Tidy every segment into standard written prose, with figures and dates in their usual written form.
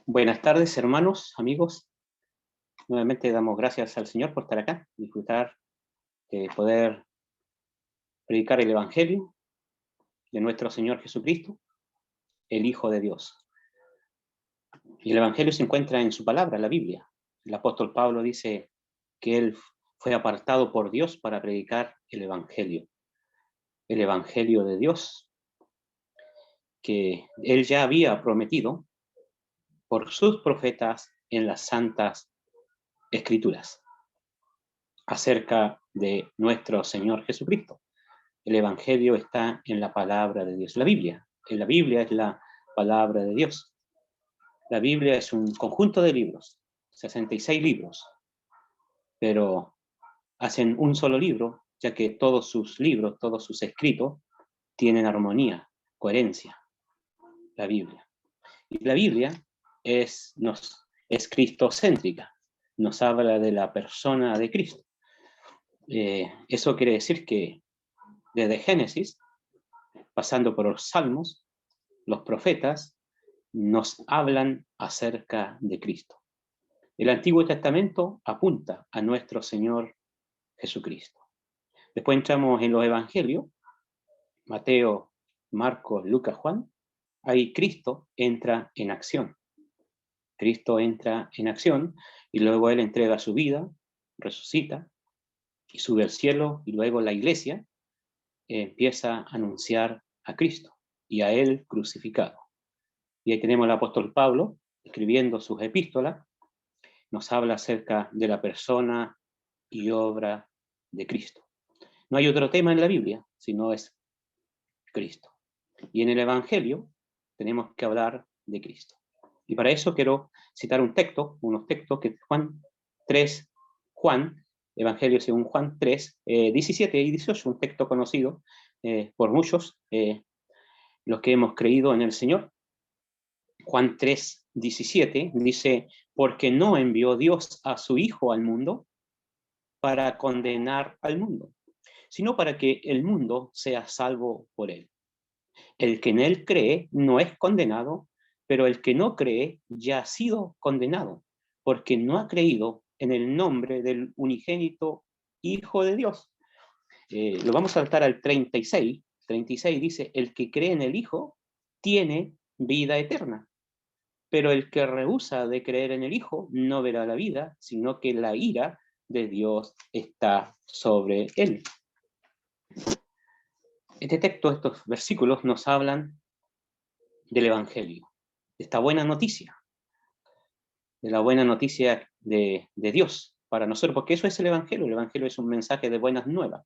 Buenas tardes, hermanos, amigos. Nuevamente damos gracias al Señor por estar acá, disfrutar de poder predicar el Evangelio de nuestro Señor Jesucristo, el Hijo de Dios. Y el Evangelio se encuentra en su palabra, la Biblia. El apóstol Pablo dice que él fue apartado por Dios para predicar el Evangelio de Dios, que él ya había prometido por sus profetas en las santas Escrituras, acerca de nuestro Señor Jesucristo. El Evangelio está en la palabra de Dios. La Biblia es la palabra de Dios. La Biblia es un conjunto de libros, 66 libros, pero hacen un solo libro, ya que todos sus libros, todos sus escritos, tienen armonía, coherencia, la Biblia. Y la Biblia es cristocéntrica, nos habla de la persona de Cristo. Eso quiere decir que desde Génesis, pasando por los Salmos, los profetas nos hablan acerca de Cristo. El Antiguo Testamento apunta a nuestro Señor Jesucristo. Después entramos en los Evangelios, Mateo, Marcos, Lucas, Juan. Ahí Cristo entra en acción. Cristo entra en acción y luego Él entrega su vida, resucita y sube al cielo, y luego la iglesia empieza a anunciar a Cristo y a Él crucificado. Y ahí tenemos al apóstol Pablo escribiendo sus epístolas, nos habla acerca de la persona y obra de Cristo. No hay otro tema en la Biblia, sino es Cristo. Y en el Evangelio tenemos que hablar de Cristo. Y para eso quiero citar unos textos que Evangelio según Juan 3, 17 y 18, un texto conocido por muchos, los que hemos creído en el Señor. Juan 3, 17 dice, porque no envió Dios a su Hijo al mundo para condenar al mundo, sino para que el mundo sea salvo por él. El que en él cree no es condenado, pero el que no cree ya ha sido condenado, porque no ha creído en el nombre del unigénito Hijo de Dios. Lo vamos a saltar al 36. 36 dice, el que cree en el Hijo tiene vida eterna. Pero el que rehúsa de creer en el Hijo no verá la vida, sino que la ira de Dios está sobre él. Este texto, estos versículos nos hablan del Evangelio, de esta buena noticia, de la buena noticia de Dios para nosotros, porque eso es el Evangelio. El Evangelio es un mensaje de buenas nuevas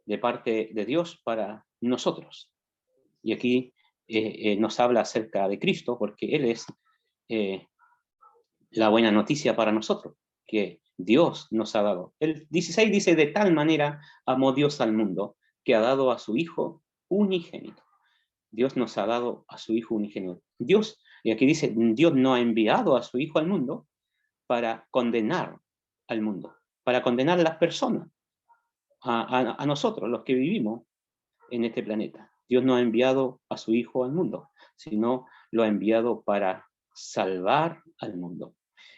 de parte de Dios para nosotros. Y aquí nos habla acerca de Cristo, porque Él es la buena noticia para nosotros, que Dios nos ha dado. El 16 dice, de tal manera amó Dios al mundo, que ha dado a su Hijo unigénito. Dios nos ha dado a su Hijo unigénito. Dios, y aquí dice, Dios no ha enviado a su Hijo al mundo para condenar al mundo, para condenar a las personas, a nosotros, los que vivimos en este planeta. Dios no ha enviado a su Hijo al mundo, sino lo ha enviado para salvar al mundo.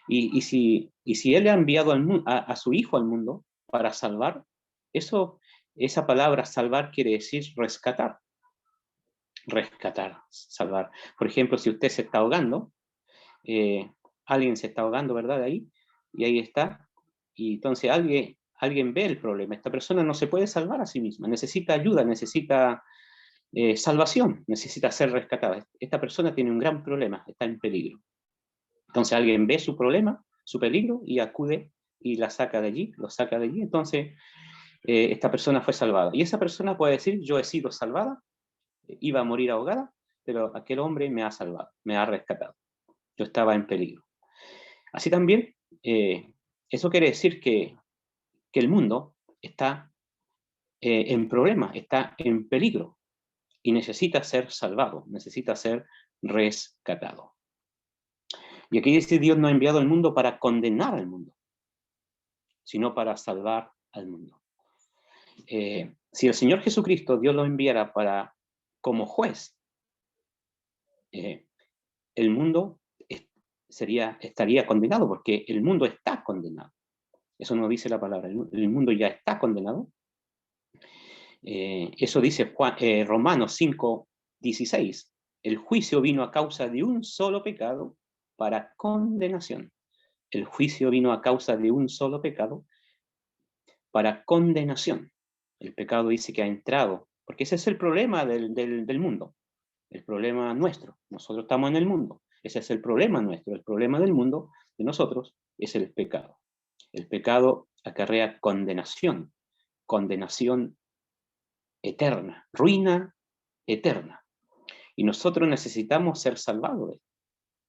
Y si Él ha enviado a su Hijo al mundo para salvar, esa palabra salvar quiere decir rescatar. Rescatar, salvar. Por ejemplo, si usted se está ahogando, alguien se está ahogando, ¿verdad? Ahí, y ahí está, y entonces alguien ve el problema. Esta persona no se puede salvar a sí misma, necesita ayuda, necesita salvación, necesita ser rescatada. Esta persona tiene un gran problema, está en peligro. Entonces alguien ve su problema, su peligro, y acude y la saca de allí, lo saca de allí. Entonces esta persona fue salvada. Y esa persona puede decir, yo he sido salvada, iba a morir ahogada, pero aquel hombre me ha salvado, me ha rescatado. Yo estaba en peligro. Así también, eso quiere decir que el mundo está en problema, está en peligro y necesita ser salvado, necesita ser rescatado. Y aquí dice, Dios no ha enviado al mundo para condenar al mundo, sino para salvar al mundo. Si el Señor Jesucristo, Dios lo enviara como juez, el mundo estaría condenado, porque el mundo está condenado. Eso no dice la palabra, el mundo ya está condenado. Eso dice Romanos 5:16. El juicio vino a causa de un solo pecado para condenación. El juicio vino a causa de un solo pecado para condenación. El pecado dice que ha entrado, porque ese es el problema del mundo, el problema nuestro. Nosotros estamos en el mundo, ese es el problema nuestro, el problema del mundo, de nosotros, es el pecado. El pecado acarrea condenación, condenación eterna, ruina eterna. Y nosotros necesitamos ser salvados.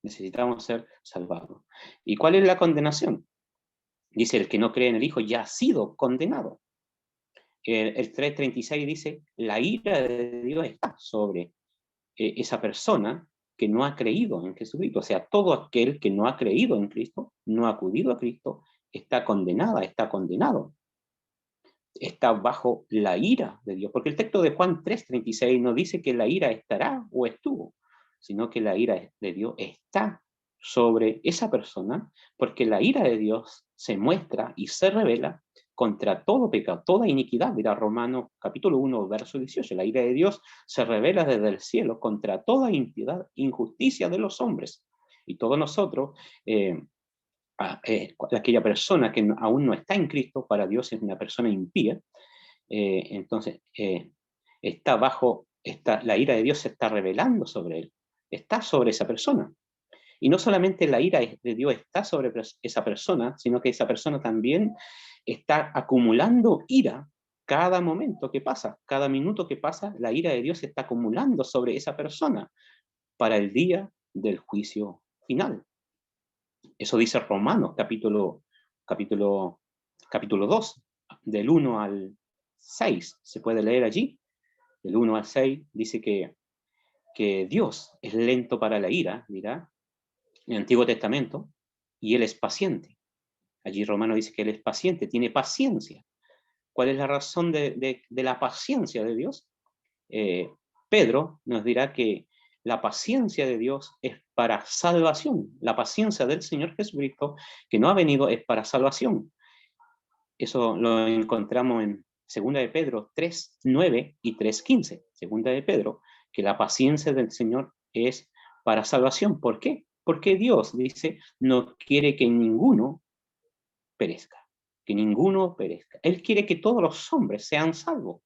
Necesitamos ser salvados. ¿Y cuál es la condenación? Dice, el que no cree en el Hijo ya ha sido condenado. El 3:36 dice, la ira de Dios está sobre esa persona que no ha creído en Jesucristo. O sea, todo aquel que no ha creído en Cristo, no ha acudido a Cristo, está condenada, está condenado. Está bajo la ira de Dios. Porque el texto de Juan 3:36 no dice que la ira estará o estuvo, sino que la ira de Dios está sobre esa persona, porque la ira de Dios se muestra y se revela contra todo pecado, toda iniquidad. Mira Romanos capítulo 1, verso 18. La ira de Dios se revela desde el cielo contra toda impiedad, injusticia de los hombres. Y todos nosotros, aquella persona que aún no está en Cristo, para Dios es una persona impía. Entonces, la ira de Dios se está revelando sobre él, está sobre esa persona. Y no solamente la ira de Dios está sobre esa persona, sino que esa persona también está acumulando ira cada momento que pasa, cada minuto que pasa, la ira de Dios se está acumulando sobre esa persona para el día del juicio final. Eso dice Romanos, capítulo 2, del 1 al 6, se puede leer allí. Del 1 al 6 dice que Dios es lento para la ira, dirá, en el Antiguo Testamento, y Él es paciente. Allí Romano dice que Él es paciente, tiene paciencia. ¿Cuál es la razón de la paciencia de Dios? Pedro nos dirá que la paciencia de Dios es para salvación. La paciencia del Señor Jesucristo, que no ha venido, es para salvación. Eso lo encontramos en 2 de Pedro 3:9 y 3:15. 2 de Pedro, que la paciencia del Señor es para salvación. ¿Por qué? Porque Dios, dice, no quiere que ninguno perezca. Que ninguno perezca. Él quiere que todos los hombres sean salvos.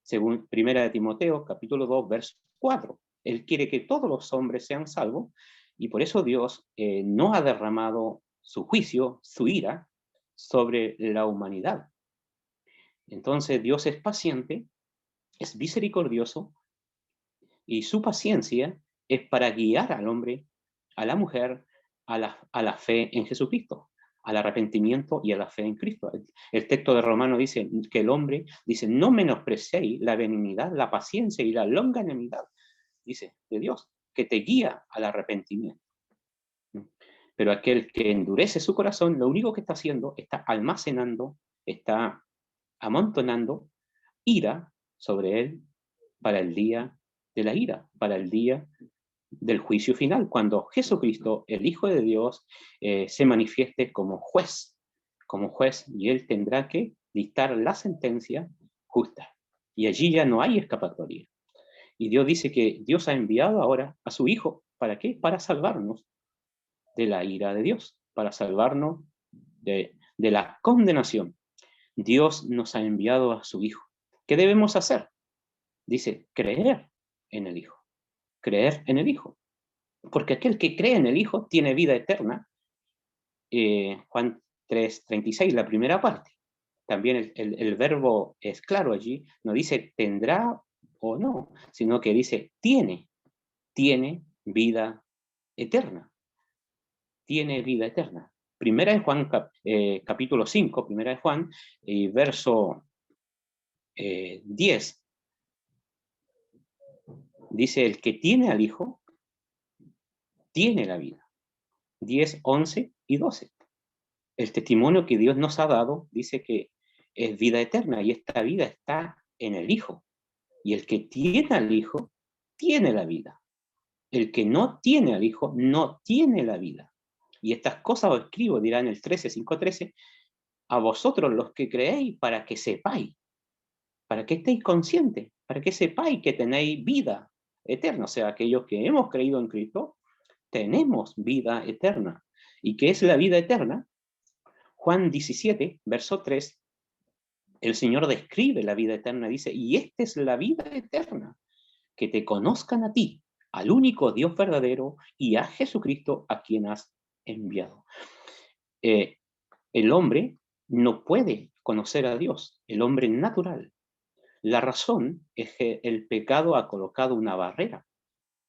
Según 1 de Timoteo, capítulo 2, verso 4. Él quiere que todos los hombres sean salvos, y por eso Dios no ha derramado su juicio, su ira, sobre la humanidad. Entonces Dios es paciente, es misericordioso, y su paciencia es para guiar al hombre, a la mujer, a la fe en Jesucristo, al arrepentimiento y a la fe en Cristo. El texto de Romano dice que el hombre dice, no menospreciéis la benignidad, la paciencia y la longanimidad, dice, de Dios, que te guía al arrepentimiento. Pero aquel que endurece su corazón, lo único que está haciendo, está almacenando, está amontonando ira sobre él para el día de la ira, para el día del juicio final, cuando Jesucristo, el Hijo de Dios, se manifieste como juez, y él tendrá que dictar la sentencia justa. Y allí ya no hay escapatoria. Y Dios dice que Dios ha enviado ahora a su Hijo. ¿Para qué? Para salvarnos de la ira de Dios, para salvarnos de la condenación. Dios nos ha enviado a su Hijo. ¿Qué debemos hacer? Dice, creer en el Hijo. Creer en el Hijo. Porque aquel que cree en el Hijo tiene vida eterna. Juan 3:36, la primera parte. También el verbo es claro allí. No dice tendrá o no, sino que dice tiene vida eterna. Tiene vida eterna. Primera de Juan, capítulo 5, primera de Juan, verso 10. Dice, el que tiene al Hijo, tiene la vida. 10, 11 y 12. El testimonio que Dios nos ha dado dice que es vida eterna, y esta vida está en el Hijo. Y el que tiene al Hijo, tiene la vida. El que no tiene al Hijo, no tiene la vida. Y estas cosas os escribo, dirá en el 13:5-13, a vosotros los que creéis, para que sepáis, para que estéis conscientes, para que sepáis que tenéis vida eterna. O sea, aquellos que hemos creído en Cristo, tenemos vida eterna. ¿Y qué es la vida eterna? Juan 17, verso 3, el Señor describe la vida eterna, dice, y esta es la vida eterna, que te conozcan a ti, al único Dios verdadero, y a Jesucristo a quien has enviado. El hombre no puede conocer a Dios, el hombre natural. La razón es que el pecado ha colocado una barrera,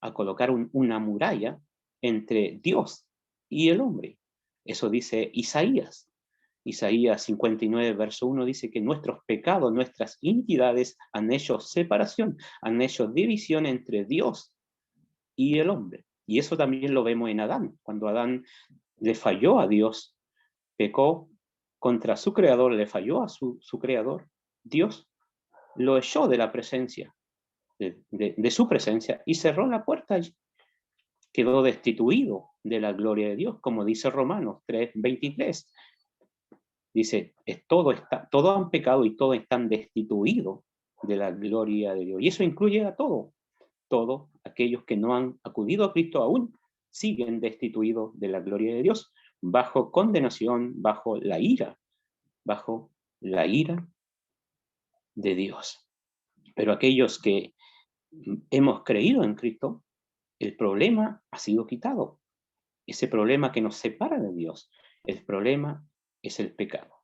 a colocar una muralla entre Dios y el hombre. Eso dice Isaías. Isaías 59, verso 1 dice que nuestros pecados, nuestras iniquidades han hecho separación, han hecho división entre Dios y el hombre. Y eso también lo vemos en Adán. Cuando Adán le falló a Dios, pecó contra su creador, le falló a su creador, Dios lo echó de la presencia, de su presencia, y cerró la puerta allí. Quedó destituido de la gloria de Dios, como dice Romanos 3:23. Dice, todos han pecado y todos están destituidos de la gloria de Dios. Y eso incluye a todos. Todos aquellos que no han acudido a Cristo aún siguen destituidos de la gloria de Dios, bajo condenación, bajo la ira de Dios. Pero aquellos que hemos creído en Cristo, el problema ha sido quitado. Ese problema que nos separa de Dios, el problema es el pecado.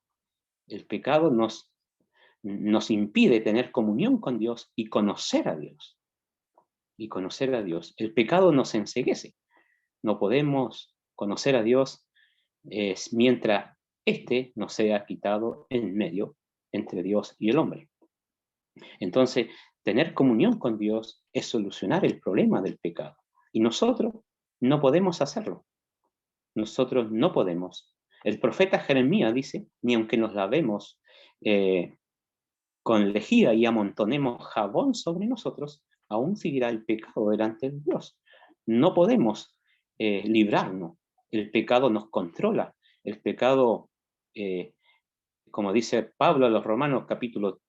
El pecado nos impide tener comunión con Dios y conocer a Dios. Y conocer a Dios. El pecado nos enceguece. No podemos conocer a Dios mientras éste no sea quitado en medio entre Dios y el hombre. Entonces, tener comunión con Dios es solucionar el problema del pecado. Y nosotros no podemos hacerlo. Nosotros no podemos. El profeta Jeremías dice, ni aunque nos lavemos con lejía y amontonemos jabón sobre nosotros, aún seguirá el pecado delante de Dios. No podemos librarnos. El pecado nos controla. El pecado, como dice Pablo a los Romanos, capítulo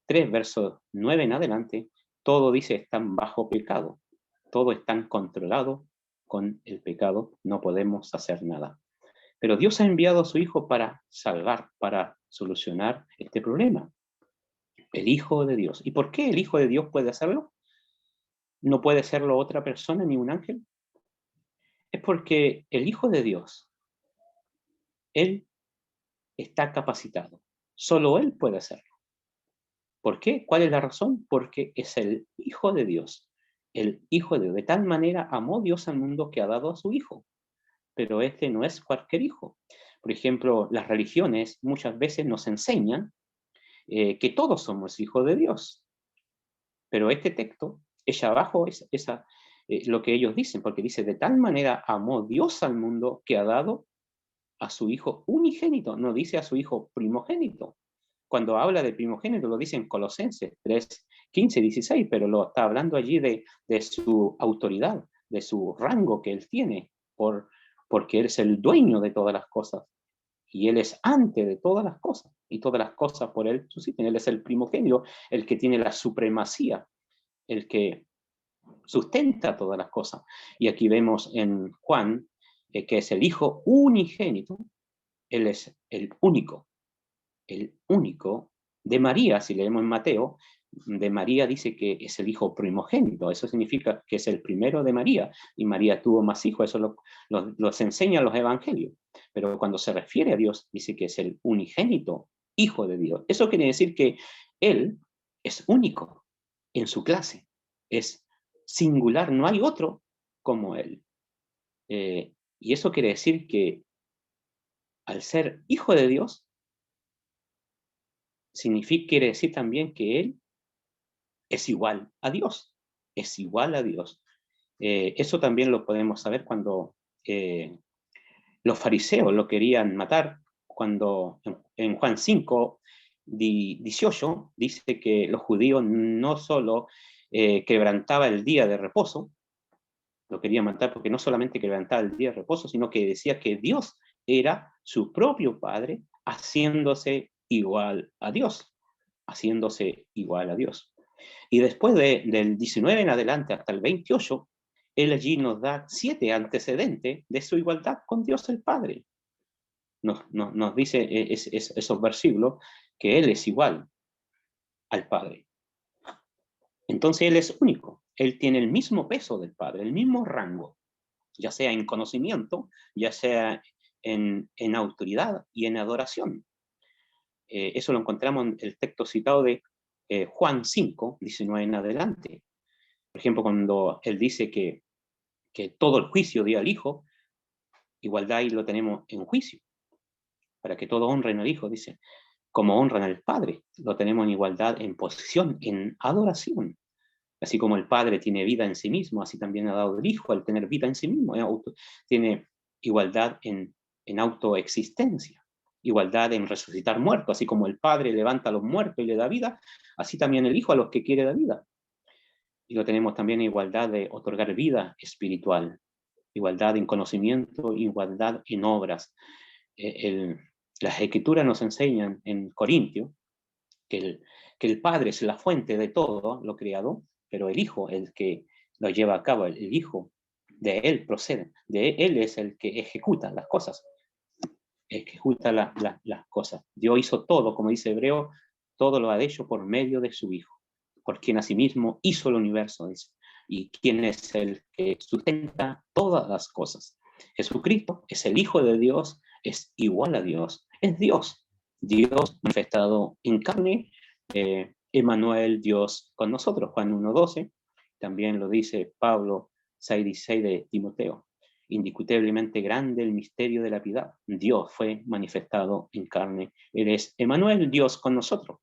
3, verso 9 en adelante, todo dice están bajo pecado. Todo está controlado con el pecado. No podemos hacer nada. Pero Dios ha enviado a su Hijo para salvar, para solucionar este problema. El Hijo de Dios. ¿Y por qué el Hijo de Dios puede hacerlo? ¿No puede hacerlo otra persona ni un ángel? Es porque el Hijo de Dios, Él está capacitado. Solo Él puede hacerlo. ¿Por qué? ¿Cuál es la razón? Porque es el Hijo de Dios. El Hijo de Dios. De tal manera amó Dios al mundo que ha dado a su Hijo. Pero este no es cualquier hijo. Por ejemplo, las religiones muchas veces nos enseñan que todos somos hijos de Dios. Pero este texto echa abajo lo que ellos dicen, porque dice, de tal manera amó Dios al mundo que ha dado a su Hijo unigénito, no dice a su Hijo primogénito. Cuando habla de primogénito lo dice en Colosenses 3:15-16, pero lo está hablando allí de su autoridad, de su rango que él tiene, porque él es el dueño de todas las cosas. Y él es antes de todas las cosas, y todas las cosas por él subsisten. Él es el primogénito, el que tiene la supremacía, el que sustenta todas las cosas. Y aquí vemos en Juan, que es el Hijo unigénito, él es el único de María. Si leemos en Mateo, de María dice que es el hijo primogénito. Eso significa que es el primero de María, y María tuvo más hijos. Eso los enseñan los evangelios. Pero cuando se refiere a Dios, dice que es el unigénito Hijo de Dios. Eso quiere decir que Él es único en su clase, es singular, no hay otro como Él. Y eso quiere decir que al ser Hijo de Dios, quiere decir también que Él es igual a Dios, es igual a Dios. Eso también lo podemos saber cuando los fariseos lo querían matar, cuando en Juan 5 18 dice que los judíos no solo quebrantaba el día de reposo, lo quería matar porque no solamente quebrantaba el día de reposo, sino que decía que Dios era su propio Padre, haciéndose igual a Dios, haciéndose igual a Dios. Y después del 19 en adelante hasta el 28, él allí nos da 7 antecedentes de su igualdad con Dios el Padre. Nos dice esos versículos que él es igual al Padre. Entonces él es único, él tiene el mismo peso del Padre, el mismo rango, ya sea en conocimiento, ya sea en autoridad y en adoración. Eso lo encontramos en el texto citado de Juan 5, 19 en adelante. Por ejemplo, cuando él dice que todo el juicio dio al Hijo, igualdad ahí lo tenemos en juicio, para que todos honren al Hijo, dice, como honran al Padre, lo tenemos en igualdad en posición, en adoración. Así como el Padre tiene vida en sí mismo, así también ha dado el Hijo al tener vida en sí mismo. Tiene igualdad en autoexistencia, igualdad en resucitar muertos, así como el Padre levanta a los muertos y le da vida, así también el Hijo a los que quiere da vida. Y lo tenemos también en igualdad de otorgar vida espiritual, igualdad en conocimiento, igualdad en obras. Las Escrituras nos enseñan en Corintios que el Padre es la fuente de todo lo creado, pero el Hijo es el que lo lleva a cabo, el Hijo de Él procede, de Él es el que ejecuta las cosas, las cosas. Dios hizo todo, como dice Hebreo, todo lo ha hecho por medio de su Hijo, por quien asimismo hizo el universo, dice, y quien es el que sustenta todas las cosas. Jesucristo es el Hijo de Dios, es igual a Dios, es Dios, Dios manifestado en carne, Emmanuel, Dios con nosotros, Juan 1:12, también lo dice Pablo 6:16 de Timoteo. Indiscutiblemente grande el misterio de la piedad. Dios fue manifestado en carne. Él es Emmanuel, Dios con nosotros.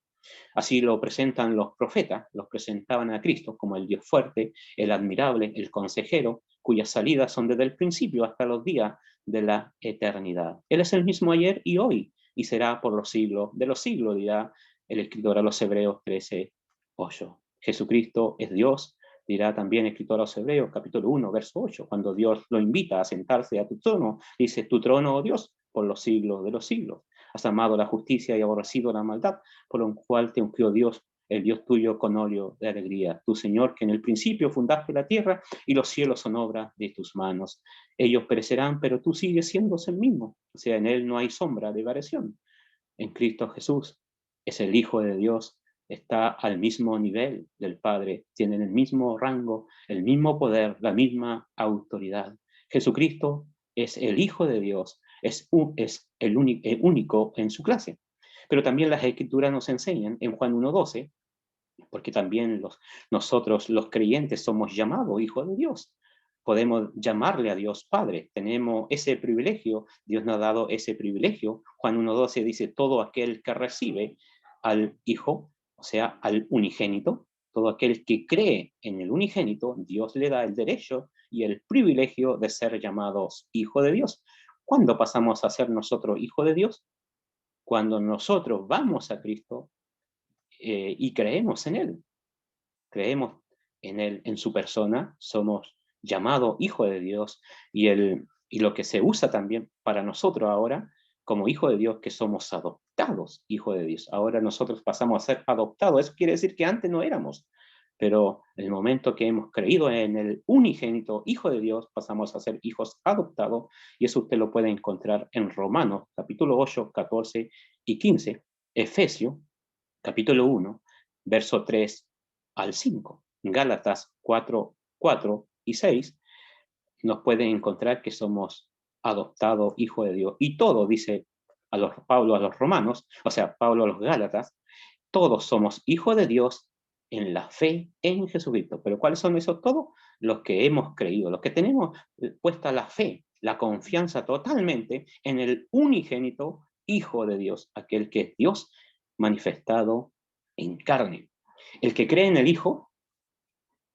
Así lo presentan los profetas, los presentaban a Cristo como el Dios fuerte, el admirable, el consejero, cuyas salidas son desde el principio hasta los días de la eternidad. Él es el mismo ayer y hoy, y será por los siglos de los siglos, dirá el escritor a los Hebreos 13:8. Jesucristo es Dios, dirá también el escritor a los Hebreos, capítulo 1, verso 8, cuando Dios lo invita a sentarse a tu trono, dice, tu trono, oh Dios, por los siglos de los siglos. Has amado la justicia y aborrecido la maldad, por lo cual te ungió Dios, el Dios tuyo, con óleo de alegría. Tu Señor, que en el principio fundaste la tierra y los cielos son obra de tus manos. Ellos perecerán, pero tú sigues siendo el mismo. O sea, en Él no hay sombra de variación. En Cristo Jesús es el Hijo de Dios, está al mismo nivel del Padre, tienen el mismo rango, el mismo poder, la misma autoridad. Jesucristo es el Hijo de Dios, es el único en su clase. Pero también las Escrituras nos enseñan en Juan 1:12, porque también nosotros los creyentes somos llamados hijos de Dios. Podemos llamarle a Dios Padre, tenemos ese privilegio, Dios nos ha dado ese privilegio. Juan 1:12 dice, todo aquel que recibe al Hijo, o sea, al unigénito, todo aquel que cree en el unigénito, Dios le da el derecho y el privilegio de ser llamados hijos de Dios. ¿Cuándo pasamos a ser nosotros hijos de Dios? Cuando nosotros vamos a Cristo y creemos en Él. Creemos en Él, en su persona, somos llamados hijos de Dios y lo que se usa también para nosotros ahora, como hijos de Dios, que somos adoptados hijos de Dios. Ahora nosotros pasamos a ser adoptados. Eso quiere decir que antes no éramos, pero en el momento que hemos creído en el unigénito Hijo de Dios, pasamos a ser hijos adoptados, y eso usted lo puede encontrar en Romanos, capítulo 8, 14 y 15, Efesios, capítulo 1, verso 3 al 5. Gálatas 4, 4 y 6 nos pueden encontrar que somos adoptados hijos de Dios. Y todo, dice Pablo a los romanos, o sea, Pablo a los gálatas, todos somos hijos de Dios en la fe en Jesucristo. Pero ¿cuáles son esos todos? Los que hemos creído, los que tenemos puesta la fe, la confianza totalmente en el unigénito Hijo de Dios, aquel que es Dios manifestado en carne. El que cree en el Hijo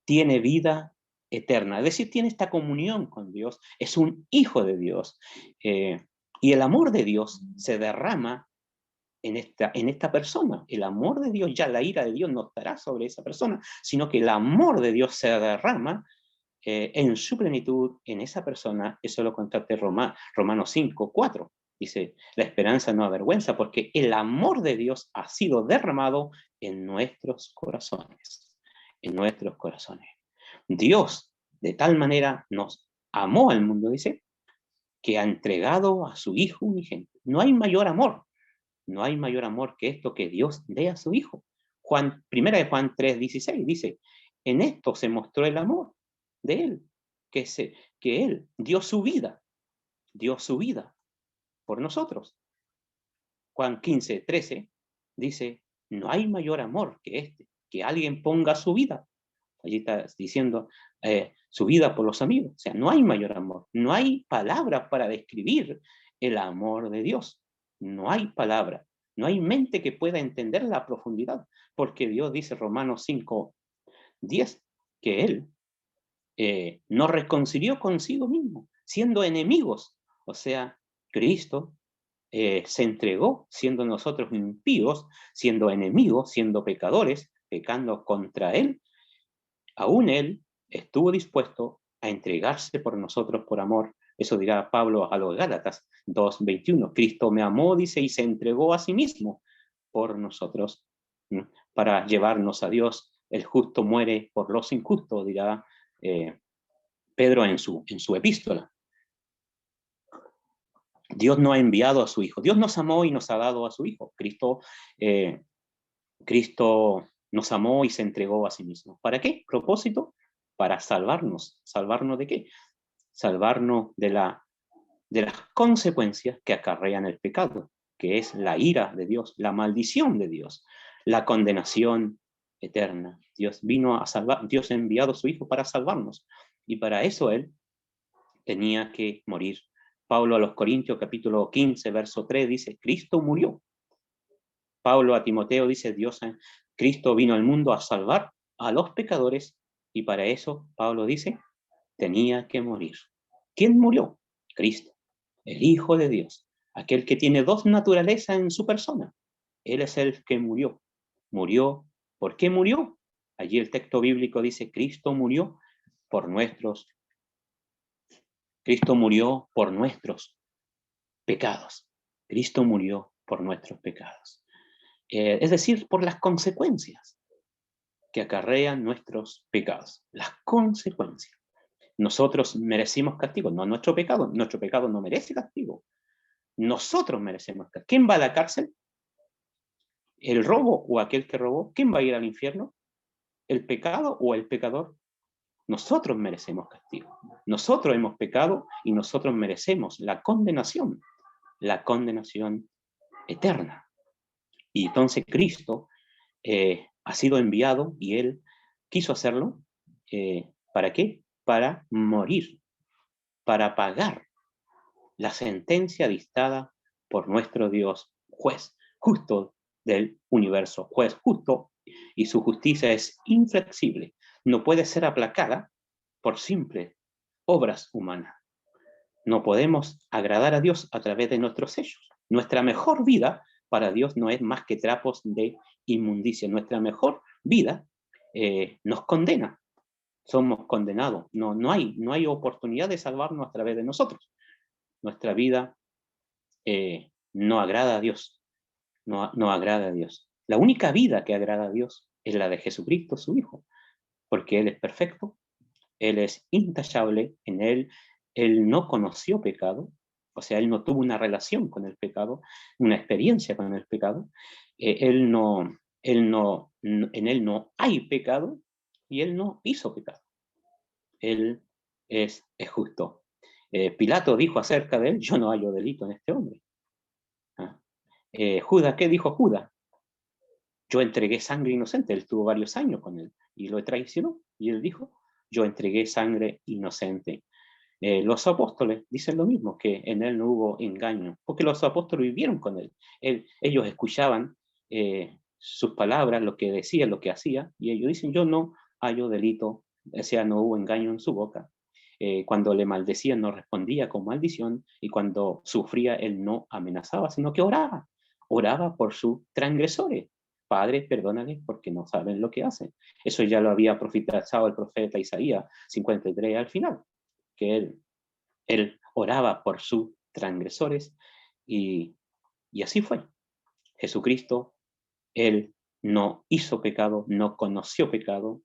tiene vida eterna, es decir, tiene esta comunión con Dios, es un hijo de Dios. Y el amor de Dios se derrama en esta persona. El amor de Dios, ya la ira de Dios no estará sobre esa persona, sino que el amor de Dios se derrama en su plenitud en esa persona. Eso lo contate Romanos 5, 4. Dice, la esperanza no avergüenza, porque el amor de Dios ha sido derramado en nuestros corazones. En nuestros corazones. Dios de tal manera nos amó al mundo, dice, que ha entregado a su Hijo unigénito. No hay mayor amor. No hay mayor amor que esto, que Dios dé a su Hijo. Primera de Juan 3:16 dice, en esto se mostró el amor de Él, que Él dio su vida por nosotros. Juan 15:13 dice, no hay mayor amor que este, que alguien ponga su vida. Allí está diciendo su vida por los amigos. O sea, no hay mayor amor. No hay palabras para describir el amor de Dios. No hay palabra. No hay mente que pueda entender la profundidad. Porque Dios dice, Romanos 5:10, que Él nos reconcilió consigo mismo, siendo enemigos. O sea, Cristo se entregó, siendo nosotros impíos, siendo enemigos, siendo pecadores, pecando contra Él. Aún Él estuvo dispueto a entregarse por nosotros por amor. Eso dirá Pablo a los Gálatas 2:21. Cristo me amó, dice, y se entregó a sí mismo por nosotros, ¿no?, para llevarnos a Dios. El justo muere por los injustos, dirá Pedro en su epístola. Dios no ha enviado a su Hijo. Dios nos amó y nos ha dado a su Hijo. Cristo nos amó y se entregó a sí mismo. ¿Para qué? Propósito, para salvarnos. ¿Salvarnos de qué? Salvarnos de las consecuencias que acarrean el pecado, que es la ira de Dios, la maldición de Dios, la condenación eterna. Dios vino a salvar, Dios ha enviado a su Hijo para salvarnos, y para eso Él tenía que morir. Pablo a los Corintios capítulo 15, verso 3 dice, Cristo murió. Pablo a Timoteo dice, Cristo vino al mundo a salvar a los pecadores, y para eso, Pablo dice, tenía que morir. ¿Quién murió? Cristo, el Hijo de Dios, aquel que tiene dos naturalezas en su persona. Él es el que murió. Murió. ¿Por qué murió? Allí el texto bíblico dice, Cristo murió por nuestros pecados. Cristo murió por nuestros pecados. Es decir, por las consecuencias que acarrean nuestros pecados. Las consecuencias. Nosotros merecimos castigo, no nuestro pecado. Nuestro pecado no merece castigo. Nosotros merecemos castigo. ¿Quién va a la cárcel? ¿El robo o aquel que robó? ¿Quién va a ir al infierno? ¿El pecado o el pecador? Nosotros merecemos castigo. Nosotros hemos pecado y nosotros merecemos la condenación eterna. Y entonces Cristo ha sido enviado y Él quiso hacerlo. ¿Para qué? Para morir, para pagar la sentencia dictada por nuestro Dios, juez justo del universo, juez justo, y su justicia es inflexible, no puede ser aplacada por simples obras humanas. No podemos agradar a Dios a través de nuestros hechos. Nuestra mejor vida para Dios no es más que trapos de inmundicia. Nuestra mejor vida nos condena. Somos condenados. No hay oportunidad de salvarnos a través de nosotros. Nuestra vida no agrada a Dios. No agrada a Dios. La única vida que agrada a Dios es la de Jesucristo, su Hijo, porque Él es perfecto, Él es intachable, en Él no conoció pecado, o sea, Él no tuvo una relación con el pecado, una experiencia con el pecado, en Él no hay pecado, y Él no hizo pecado. Él es justo. Pilato dijo acerca de Él, yo no hallo delito en este hombre. Judas, ¿qué dijo Judas? Yo entregué sangre inocente. Él tuvo varios años con Él y lo traicionó. Y Él dijo, yo entregué sangre inocente. Los apóstoles dicen lo mismo, que en Él no hubo engaño, porque los apóstoles vivieron con Él. Ellos escuchaban sus palabras, lo que decía, lo que hacía, y ellos dicen, yo no hallo delito, o sea, no hubo engaño en su boca. Cuando le maldecían no respondía con maldición, y cuando sufría Él no amenazaba, sino que oraba. oraba por sus transgresores. Padre, perdónales porque no saben lo que hacen. Eso ya lo había profetizado el profeta Isaías 53 al final, que él oraba por sus transgresores y así fue. Jesucristo, él no hizo pecado, no conoció pecado,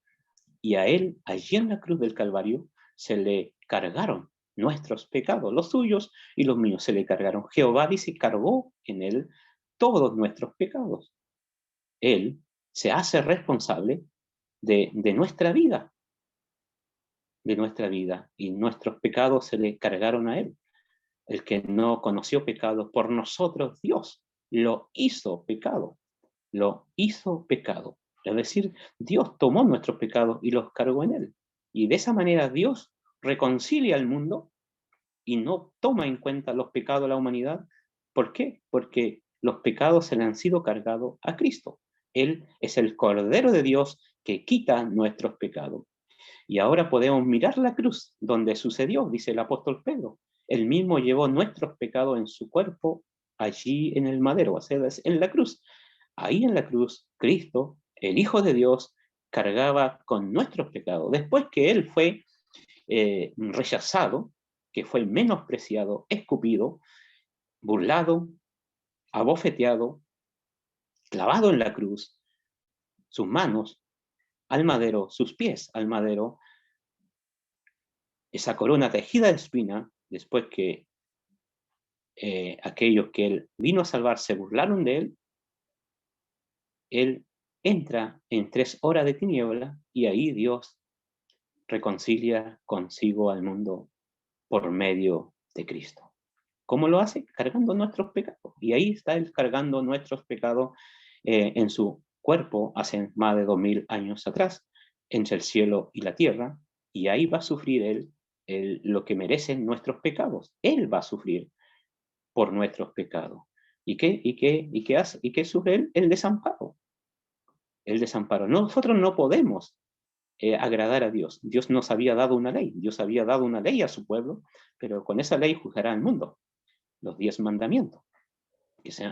y a él, allí en la cruz del Calvario, se le cargaron nuestros pecados, los suyos y los míos se le cargaron. Jehová dice, cargó en él todos nuestros pecados. Él se hace responsable de nuestra vida, y nuestros pecados se le cargaron a él. El que no conoció pecado, por nosotros Dios lo hizo pecado. Lo hizo pecado. Es decir, Dios tomó nuestros pecados y los cargó en él. Y de esa manera Dios reconcilia al mundo y no toma en cuenta los pecados de la humanidad. ¿Por qué? Porque los pecados se le han sido cargados a Cristo. Él es el Cordero de Dios que quita nuestros pecados. Y ahora podemos mirar la cruz donde sucedió, dice el apóstol Pedro. Él mismo llevó nuestros pecados en su cuerpo allí en el madero, o sea, en la cruz. Ahí en la cruz, Cristo, el Hijo de Dios, cargaba con nuestros pecados. Después que Él fue rechazado, que fue menospreciado, escupido, burlado, abofeteado, clavado en la cruz, sus manos al madero, sus pies al madero, esa corona tejida de espina, después que aquellos que Él vino a salvar se burlaron de Él entra en 3 horas de tiniebla y ahí Dios reconcilia consigo al mundo por medio de Cristo. ¿Cómo lo hace? Cargando nuestros pecados. Y ahí está Él cargando nuestros pecados en su cuerpo hace más de 2000 años atrás, entre el cielo y la tierra, y ahí va a sufrir Él lo que merecen nuestros pecados. Él va a sufrir por nuestros pecados. ¿Y qué hace? ¿Y qué sufre Él? El desamparo. El desamparo. Nosotros no podemos agradar a Dios. Dios nos había dado una ley. Dios había dado una ley a su pueblo, pero con esa ley juzgará al mundo. Los 10 mandamientos.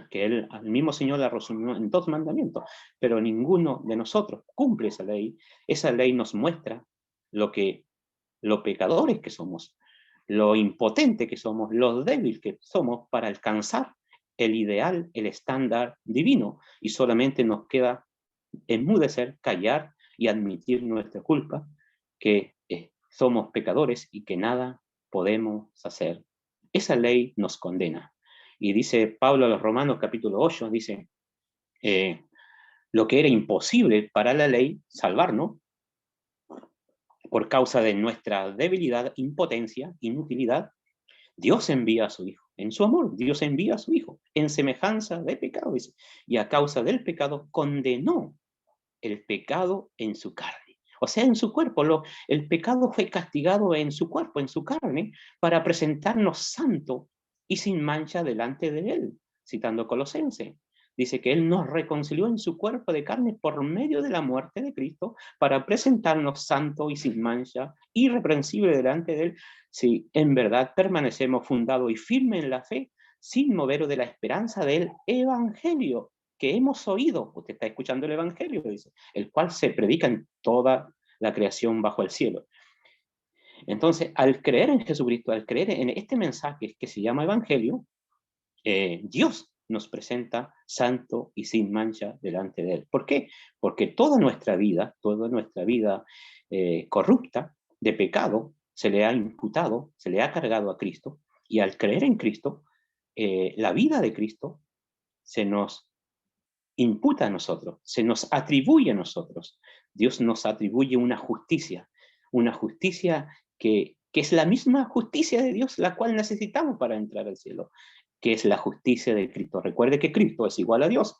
Que él, al mismo Señor la resumió en 2 mandamientos, pero ninguno de nosotros cumple esa ley. Esa ley nos muestra lo pecadores que somos, lo impotente que somos, lo débil que somos para alcanzar el ideal, el estándar divino, y solamente nos queda enmudecer, callar y admitir nuestra culpa, que somos pecadores y que nada podemos hacer. Esa ley nos condena. Y dice Pablo a los Romanos capítulo 8, dice, lo que era imposible para la ley, salvarnos, por causa de nuestra debilidad, impotencia, inutilidad, Dios envía a su Hijo. En su amor, Dios envía a su Hijo, en semejanza de pecado, dice, y a causa del pecado condenó el pecado en su carne. O sea, en su cuerpo. El pecado fue castigado en su cuerpo, en su carne, para presentarnos santo y sin mancha delante de Él. Citando Colosenses. Dice que Él nos reconcilió en su cuerpo de carne por medio de la muerte de Cristo para presentarnos santo y sin mancha, irreprensible delante de Él, si en verdad permanecemos fundados y firmes en la fe, sin moveros de la esperanza del Evangelio que hemos oído. Usted está escuchando el Evangelio, dice, el cual se predica en toda la creación bajo el cielo. Entonces, al creer en Jesucristo, al creer en este mensaje que se llama Evangelio, Dios nos presenta santo y sin mancha delante de Él. ¿Por qué? Porque toda nuestra vida corrupta de pecado se le ha imputado, se le ha cargado a Cristo, y al creer en Cristo, la vida de Cristo se nos imputa a nosotros, se nos atribuye a nosotros. Dios nos atribuye una justicia que es la misma justicia de Dios, la cual necesitamos para entrar al cielo, que es la justicia de Cristo. Recuerde que Cristo es igual a Dios,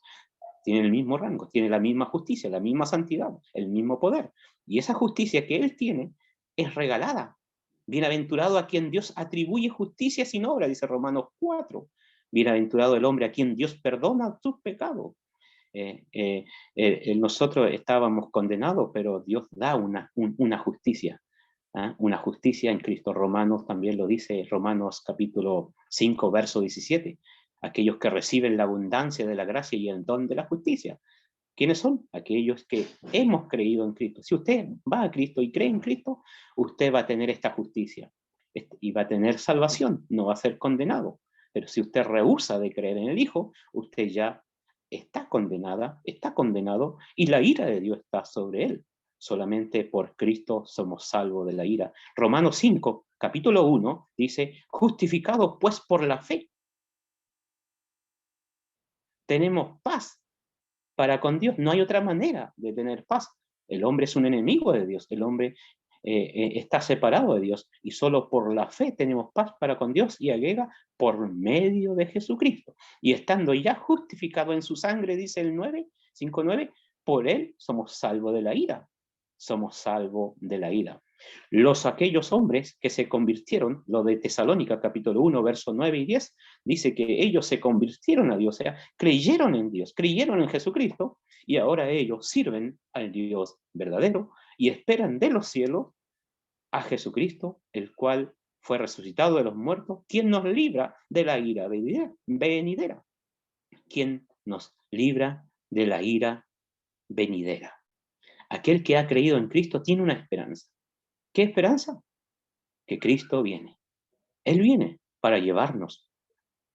tiene el mismo rango, tiene la misma justicia, la misma santidad, el mismo poder. Y esa justicia que Él tiene es regalada. Bienaventurado a quien Dios atribuye justicia sin obra, dice Romanos 4. Bienaventurado el hombre a quien Dios perdona sus pecados. Nosotros estábamos condenados, pero Dios da una justicia, una justicia en Cristo. Romanos también lo dice, Romanos capítulo 5, verso 17. aquellos que reciben la abundancia de la gracia y el don de la justicia. ¿Quiénes son? Aquellos que hemos creído en Cristo. Si usted va a Cristo y cree en Cristo, usted va a tener esta justicia y va a tener salvación, no va a ser condenado. Pero si usted rehúsa de creer en el Hijo, usted ya está condenada, está condenado, y la ira de Dios está sobre él. Solamente por Cristo somos salvos de la ira. Romanos 5, capítulo 1, dice, justificados pues por la fe, tenemos paz para con Dios. No hay otra manera de tener paz. El hombre es un enemigo de Dios, el hombre está separado de Dios, y solo por la fe tenemos paz para con Dios y agrega, por medio de Jesucristo. Y estando ya justificado en su sangre, dice el 5:9, por él somos salvos de la ira. Somos salvos de la ira. Aquellos hombres que se convirtieron, lo de Tesalónica capítulo 1, versos 9 y 10, dice que ellos se convirtieron a Dios, o sea, creyeron en Dios, creyeron en Jesucristo, y ahora ellos sirven al Dios verdadero y esperan de los cielos a Jesucristo, el cual fue resucitado de los muertos, quien nos libra de la ira venidera. Quien nos libra de la ira venidera. Aquel que ha creído en Cristo tiene una esperanza. ¿Qué esperanza? Que Cristo viene. Él viene para llevarnos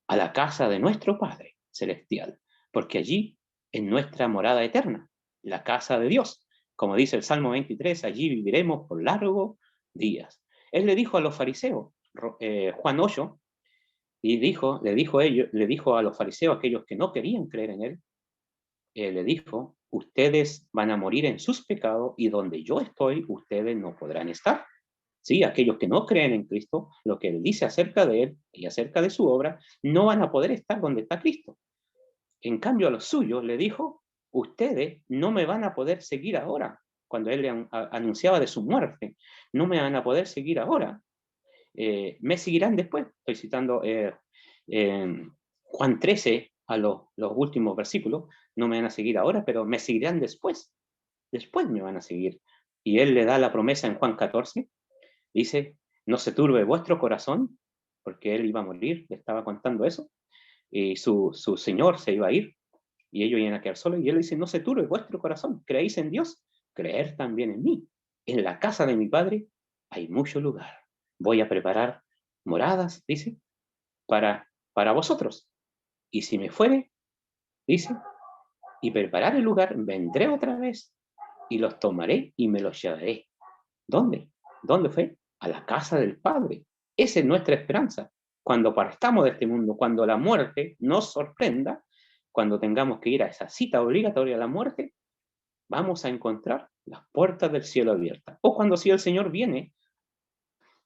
a la casa de nuestro Padre Celestial, porque allí es nuestra morada eterna, la casa de Dios. Como dice el Salmo 23, allí viviremos por largos días. Él le dijo a los fariseos, Juan 8, y le dijo a los fariseos, aquellos que no querían creer en él, le dijo, ustedes van a morir en sus pecados y donde yo estoy, ustedes no podrán estar. Sí, aquellos que no creen en Cristo, lo que él dice acerca de él y acerca de su obra, no van a poder estar donde está Cristo. En cambio, a los suyos le dijo, ustedes no me van a poder seguir ahora, cuando él le anunciaba de su muerte, no me van a poder seguir ahora, me seguirán después. Estoy citando Juan 13, a los últimos versículos, no me van a seguir ahora, pero me seguirán después me van a seguir. Y él le da la promesa en Juan 14, dice, no se turbe vuestro corazón, porque él iba a morir, le estaba contando eso, y su señor se iba a ir, y ellos iban a quedar solos, y él dice, no se turbe vuestro corazón, creéis en Dios, creer también en mí. En la casa de mi Padre hay mucho lugar. Voy a preparar moradas, dice, para vosotros. Y si me fuere, dice, y preparar el lugar, vendré otra vez, y los tomaré y me los llevaré. ¿Dónde? ¿Dónde fue? A la casa del Padre. Esa es nuestra esperanza. Cuando partamos de este mundo, cuando la muerte nos sorprenda, cuando tengamos que ir a esa cita obligatoria a la muerte, vamos a encontrar las puertas del cielo abiertas. O cuando si el Señor viene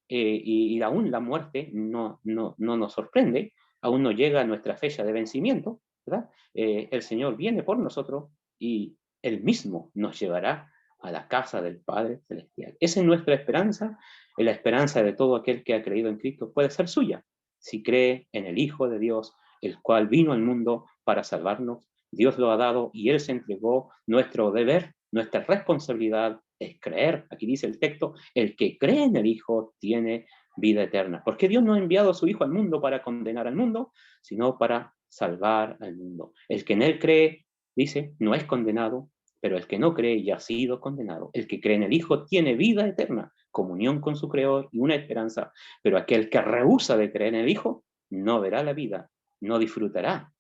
y aún la muerte no nos sorprende, aún no llega a nuestra fecha de vencimiento, ¿verdad? El Señor viene por nosotros y Él mismo nos llevará a la casa del Padre Celestial. Esa es nuestra esperanza, y la esperanza de todo aquel que ha creído en Cristo puede ser suya, si cree en el Hijo de Dios, el cual vino al mundo para salvarnos. Dios lo ha dado y Él se entregó. Nuestro deber, nuestra responsabilidad es creer. Aquí dice el texto, el que cree en el Hijo tiene vida eterna. Porque Dios no ha enviado a su Hijo al mundo para condenar al mundo, sino para salvar al mundo. El que en Él cree, dice, no es condenado, pero el que no cree ya ha sido condenado. El que cree en el Hijo tiene vida eterna, comunión con su Creador y una esperanza. Pero aquel que rehúsa de creer en el Hijo no verá la vida, no disfrutará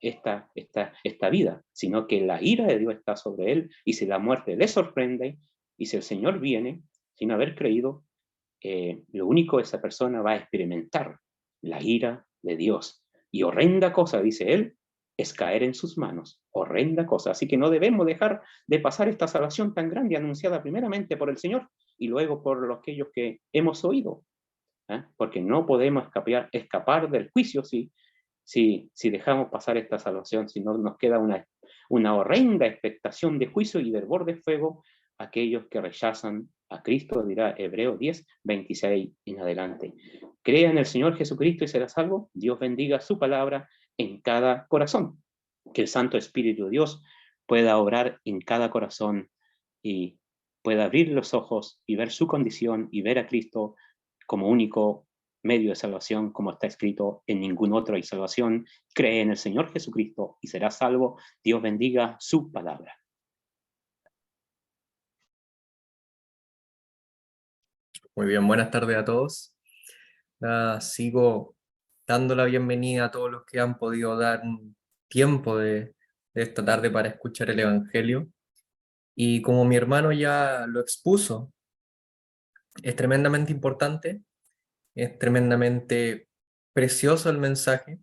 esta vida, sino que la ira de Dios está sobre él, y si la muerte le sorprende, y si el Señor viene sin haber creído, lo único que esa persona va a experimentar, la ira de Dios. Y horrenda cosa, dice él, es caer en sus manos. Horrenda cosa. Así que no debemos dejar de pasar esta salvación tan grande, anunciada primeramente por el Señor y luego por aquellos que hemos oído. Porque no podemos escapar del juicio si dejamos pasar esta salvación, si no nos queda una horrenda expectación de juicio y de hervor de fuego aquellos que rechazan a Cristo, dirá Hebreos 10, 26 en adelante. Crea en el Señor Jesucristo y será salvo. Dios bendiga su palabra en cada corazón. Que el Santo Espíritu de Dios pueda obrar en cada corazón y pueda abrir los ojos y ver su condición y ver a Cristo como único medio de salvación, como está escrito, en ningún otro hay salvación. Cree en el Señor Jesucristo y serás salvo. Dios bendiga su palabra. Muy bien, buenas tardes a todos. Sigo dando la bienvenida a todos los que han podido dar un tiempo de esta tarde para escuchar el Evangelio. Y como mi hermano ya lo expuso, es tremendamente importante, es tremendamente precioso el mensaje,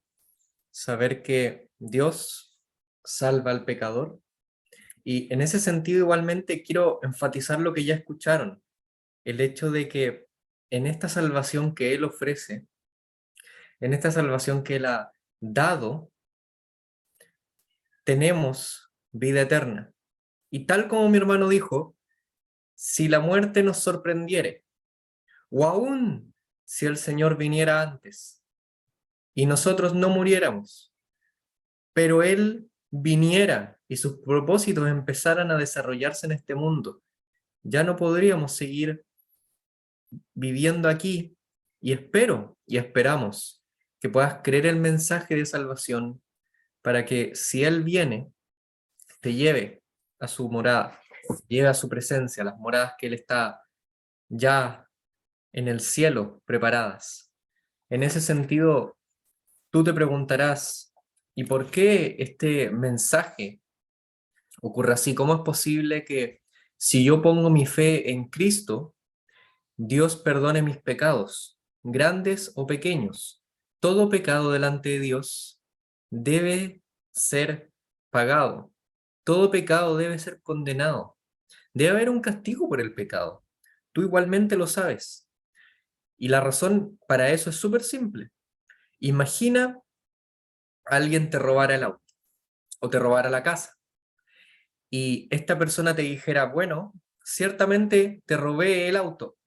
saber que Dios salva al pecador. Y en ese sentido igualmente quiero enfatizar lo que ya escucharon, el hecho de que en esta salvación que Él ofrece, en esta salvación que Él ha dado, tenemos vida eterna. Y tal como mi hermano dijo, si la muerte nos sorprendiere, o aún si el Señor viniera antes y nosotros no muriéramos, pero Él viniera y sus propósitos empezaran a desarrollarse en este mundo, ya no podríamos seguir viviendo aquí. Y espero y esperamos que puedas creer el mensaje de salvación para que si Él viene, te lleve a su morada, lleve a su presencia, a las moradas que Él está ya en el cielo preparadas. En ese sentido, tú te preguntarás, ¿y por qué este mensaje ocurre así? ¿Cómo es posible que si yo pongo mi fe en Cristo, Dios perdone mis pecados, grandes o pequeños? Todo pecado delante de Dios debe ser pagado. Todo pecado debe ser condenado. Debe haber un castigo por el pecado. Tú igualmente lo sabes. Y la razón para eso es súper simple. Imagina alguien te robara el auto o te robara la casa y esta persona te dijera, bueno, ciertamente te robé el auto,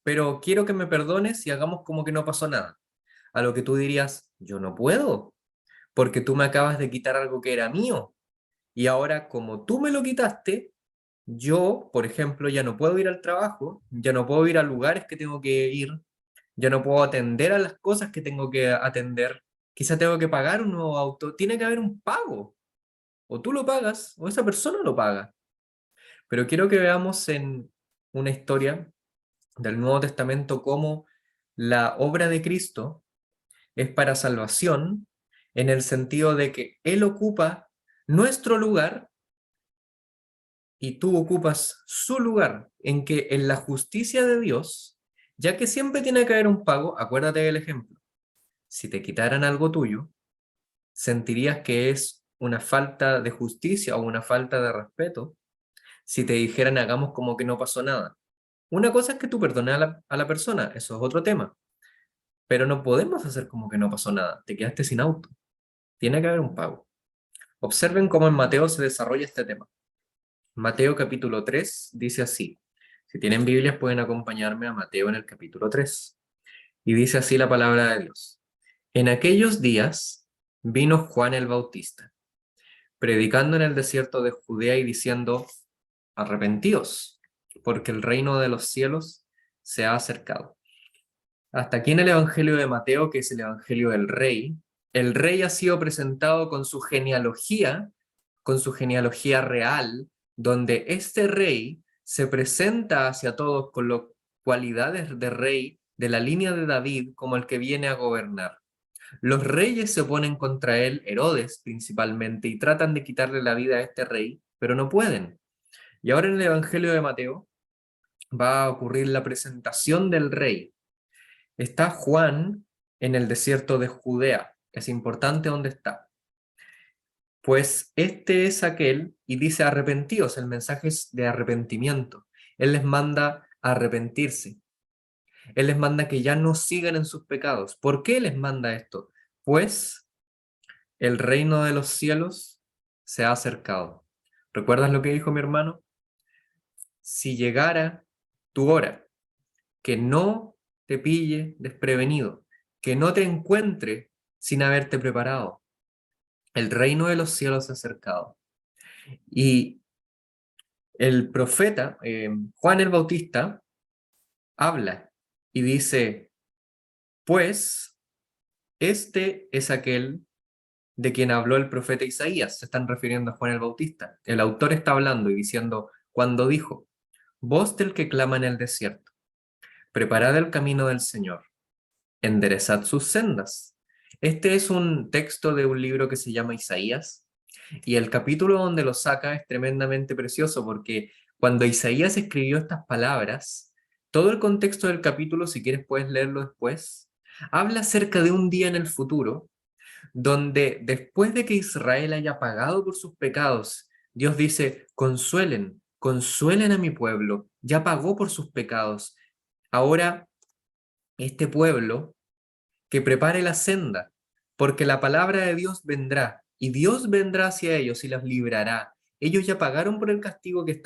pero quiero que me perdones y hagamos como que no pasó nada. A lo que tú dirías, yo no puedo, porque tú me acabas de quitar algo que era mío. Y ahora, como tú me lo quitaste, yo, por ejemplo, ya no puedo ir al trabajo, ya no puedo ir a lugares que tengo que ir, ya no puedo atender a las cosas que tengo que atender. Quizá tengo que pagar un nuevo auto. Tiene que haber un pago. O tú lo pagas o esa persona lo paga. Pero quiero que veamos en una historia del Nuevo Testamento cómo la obra de Cristo es para salvación en el sentido de que Él ocupa nuestro lugar y tú ocupas su lugar, en que en la justicia de Dios, ya que siempre tiene que haber un pago, acuérdate del ejemplo, si te quitaran algo tuyo, sentirías que es una falta de justicia o una falta de respeto si te dijeran hagamos como que no pasó nada. Una cosa es que tú perdones a la persona, eso es otro tema, pero no podemos hacer como que no pasó nada, te quedaste sin auto, tiene que haber un pago. Observen cómo en Mateo se desarrolla este tema. Mateo capítulo 3 dice así. Si tienen Biblias pueden acompañarme a Mateo en el capítulo 3. Y dice así la palabra de Dios. En aquellos días vino Juan el Bautista, predicando en el desierto de Judea y diciendo, arrepentíos, porque el reino de los cielos se ha acercado. Hasta aquí en el Evangelio de Mateo, que es el Evangelio del Rey, el Rey ha sido presentado con su genealogía real, donde este Rey se presenta hacia todos con las cualidades de Rey de la línea de David como el que viene a gobernar. Los reyes se oponen contra él, Herodes principalmente, y tratan de quitarle la vida a este rey, pero no pueden. Y ahora en el Evangelio de Mateo va a ocurrir la presentación del rey. Está Juan en el desierto de Judea. Es importante dónde está. Pues este es aquel, y dice arrepentíos, el mensaje es de arrepentimiento. Él les manda a arrepentirse. Él les manda que ya no sigan en sus pecados. ¿Por qué les manda esto? Pues el reino de los cielos se ha acercado. ¿Recuerdas lo que dijo mi hermano? Si llegara tu hora, que no te pille desprevenido, que no te encuentre sin haberte preparado. El reino de los cielos se ha acercado. Y el profeta Juan el Bautista habla y dice, Pues este es aquel de quien habló el profeta Isaías. Se están refiriendo a Juan el Bautista. El autor está hablando y diciendo, cuando dijo, voz del que clama en el desierto, preparad el camino del Señor, enderezad sus sendas. Este es un texto de un libro que se llama Isaías, y el capítulo donde lo saca es tremendamente precioso porque cuando Isaías escribió estas palabras, todo el contexto del capítulo, si quieres puedes leerlo después, habla acerca de un día en el futuro donde después de que Israel haya pagado por sus pecados, Dios dice, consuelen, consuelen a mi pueblo, ya pagó por sus pecados. Ahora, este pueblo que prepare la senda, porque la palabra de Dios vendrá, y Dios vendrá hacia ellos y los librará. Ellos ya pagaron por el castigo que